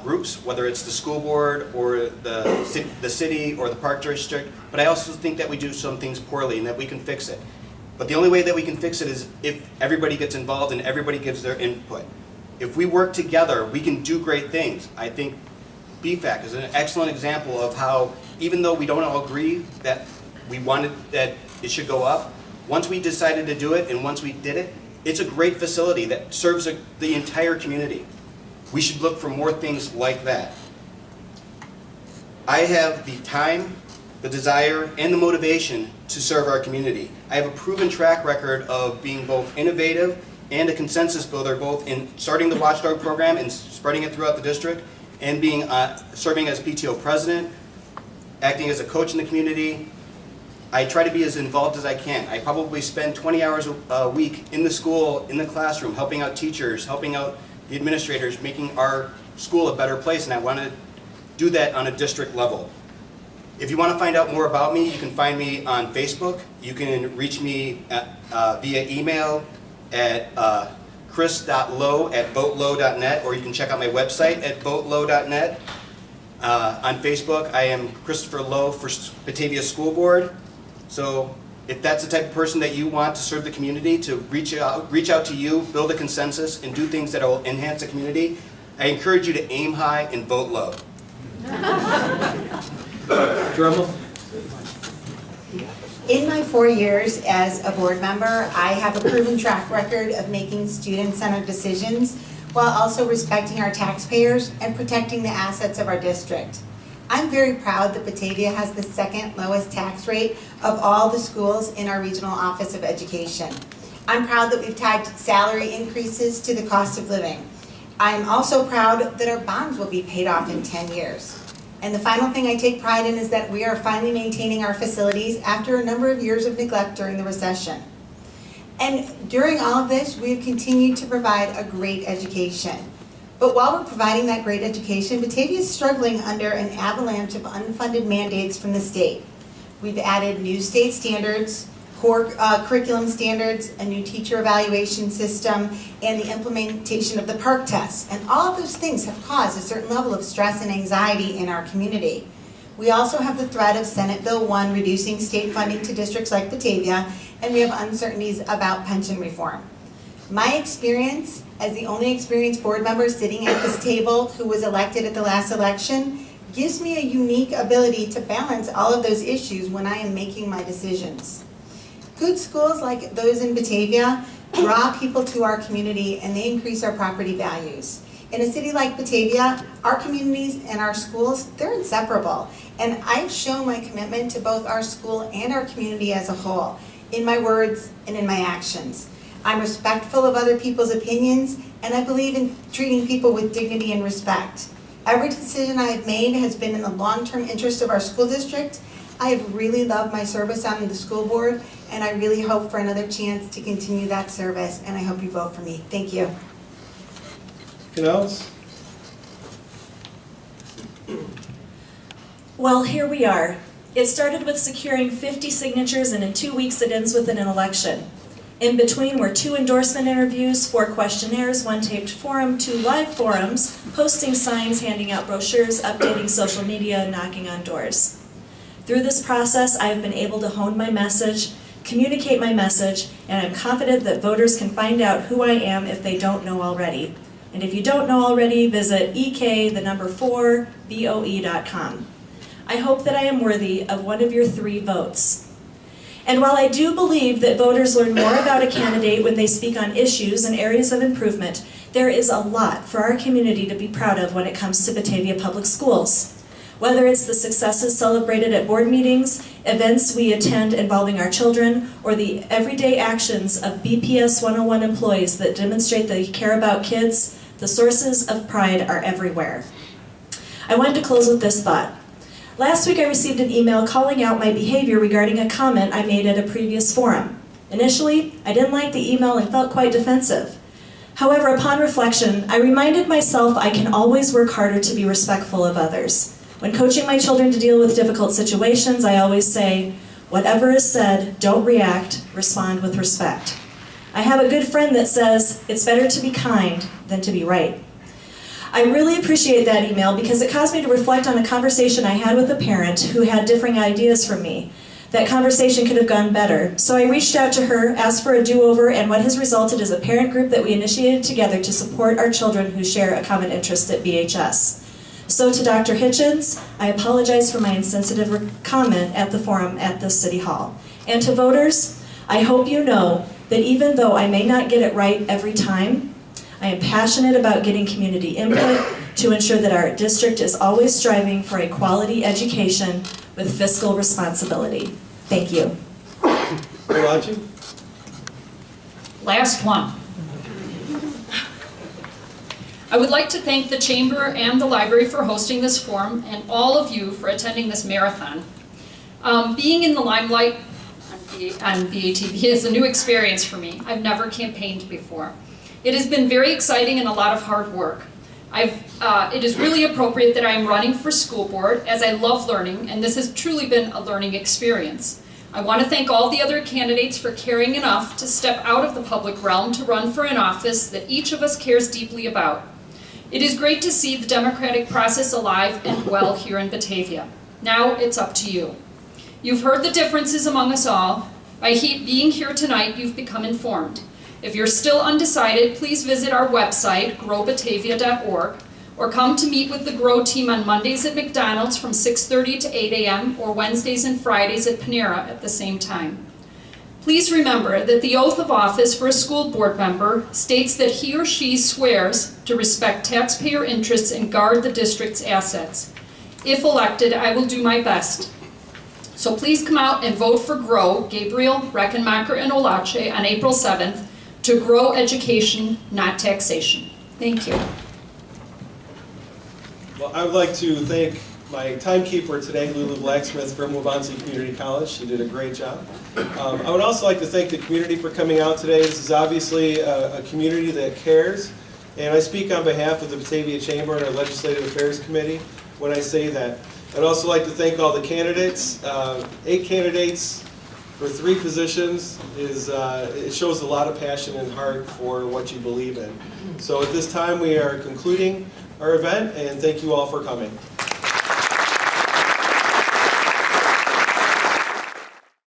[SPEAKER 11] groups, whether it's the school board or the city or the park district, but I also think that we do some things poorly and that we can fix it. But the only way that we can fix it is if everybody gets involved and everybody gives their input. If we work together, we can do great things. I think BFAC is an excellent example of how, even though we don't all agree that we wanted that it should go up, once we decided to do it and once we did it, it's a great facility that serves the entire community. We should look for more things like that. I have the time, the desire, and the motivation to serve our community. I have a proven track record of being both innovative and a consensus builder, both in starting the Watchdog program and spreading it throughout the district, and being serving as PTO president, acting as a coach in the community. I try to be as involved as I can. I probably spend 20 hours a week in the school, in the classroom, helping out teachers, helping out the administrators, making our school a better place, and I want to do that on a district level. If you want to find out more about me, you can find me on Facebook. You can reach me via email at chris.lowe@votelow.net, or you can check out my website at votelow.net. On Facebook, I am Christopher Lowe for Batavia School Board. So if that's the type of person that you want to serve the community, to reach out to you, build a consensus, and do things that will enhance the community, I encourage you to aim high and vote low.
[SPEAKER 2] Dremel?
[SPEAKER 3] In my 4 years as a board member, I have a proven track record of making student-centered decisions while also respecting our taxpayers and protecting the assets of our district. I'm very proud that Batavia has the second lowest tax rate of all the schools in our Regional Office of Education. I'm proud that we've tied salary increases to the cost of living. I'm also proud that our bonds will be paid off in 10 years. And the final thing I take pride in is that we are finally maintaining our facilities after a number of years of neglect during the recession. And during all of this, we've continued to provide a great education. But while we're providing that great education, Batavia is struggling under an avalanche of unfunded mandates from the state. We've added new state standards, core curriculum standards, a new teacher evaluation system, and the implementation of the PARCC test. And all of those things have caused a certain level of stress and anxiety in our community. We also have the threat of Senate Bill 1 reducing state funding to districts like Batavia, and we have uncertainties about pension reform. My experience as the only experienced board member sitting at this table who was elected at the last election gives me a unique ability to balance all of those issues when I am making my decisions. Good schools like those in Batavia draw people to our community and they increase our property values. In a city like Batavia, our communities and our schools, they're inseparable. And I've shown my commitment to both our school and our community as a whole, in my words and in my actions. I'm respectful of other people's opinions, and I believe in treating people with dignity and respect. Every decision I have made has been in the long-term interest of our school district. I have really loved my service on the school board, and I really hope for another chance to continue that service, and I hope you vote for me. Thank you.
[SPEAKER 2] Canals?
[SPEAKER 7] Well, here we are. It started with securing 50 signatures, and in 2 weeks it ends with an election. In between were 2 endorsement interviews, 4 questionnaires, 1 taped forum, 2 live forums, posting signs, handing out brochures, updating social media, and knocking on doors. Through this process, I have been able to hone my message, communicate my message, and I'm confident that voters can find out who I am if they don't know already. And if you don't know already, visit ek4boe.com. I hope that I am worthy of one of your 3 votes. And while I do believe that voters learn more about a candidate when they speak on issues and areas of improvement, there is a lot for our community to be proud of when it comes to Batavia Public Schools. Whether it's the successes celebrated at board meetings, events we attend involving our children, or the everyday actions of BPS101 employees that demonstrate they care about kids, the sources of pride are everywhere. I wanted to close with this thought. Last week I received an email calling out my behavior regarding a comment I made at a previous forum. Initially, I didn't like the email and felt quite defensive. However, upon reflection, I reminded myself I can always work harder to be respectful of others. When coaching my children to deal with difficult situations, I always say, whatever is said, don't react, respond with respect. I have a good friend that says, it's better to be kind than to be right. I really appreciate that email because it caused me to reflect on a conversation I had with a parent who had differing ideas from me. That conversation could have gone better, so I reached out to her, asked for a do-over, and what has resulted is a parent group that we initiated together to support our children who share a common interest at BHS. So to Dr. Hitchens, I apologize for my insensitive comment at the forum at the City Hall. And to voters, I hope you know that even though I may not get it right every time, I am passionate about getting community input to ensure that our district is always striving for a quality education with fiscal responsibility. Thank you.
[SPEAKER 2] Balaji?
[SPEAKER 10] Last one. I would like to thank the Chamber and the Library for hosting this forum and all of you for attending this marathon. Being in the limelight on BATV is a new experience for me. I've never campaigned before. It has been very exciting and a lot of hard work. It is really appropriate that I am running for school board as I love learning, and this has truly been a learning experience. I want to thank all the other candidates for caring enough to step out of the public realm to run for an office that each of us cares deeply about. It is great to see the democratic process alive and well here in Batavia. Now it's up to you. You've heard the differences among us all. By being here tonight, you've become informed. If you're still undecided, please visit our website, growbatavia.org, or come to meet with the GROW team on Mondays at McDonald's from 6:30 to 8 a.m. or Wednesdays and Fridays at Panera at the same time. Please remember that the oath of office for a school board member states that he or she swears to respect taxpayer interests and guard the district's assets. If elected, I will do my best. So please come out and vote for GROW, Gabriel, Reckenmacher, and Olache on April 7th, to grow education, not taxation. Thank you.
[SPEAKER 2] Well, I would like to thank my timekeeper today, Lulu Blacksmith from Waubonsee Community College. She did a great job. I would also like to thank the community for coming out today. This is obviously a community that cares, and I speak on behalf of the Batavia Chamber and our Legislative Affairs Committee when I say that. I'd also like to thank all the candidates. 8 candidates for 3 positions it shows a lot of passion and heart for what you believe in. So at this time we are concluding our event, and thank you all for coming.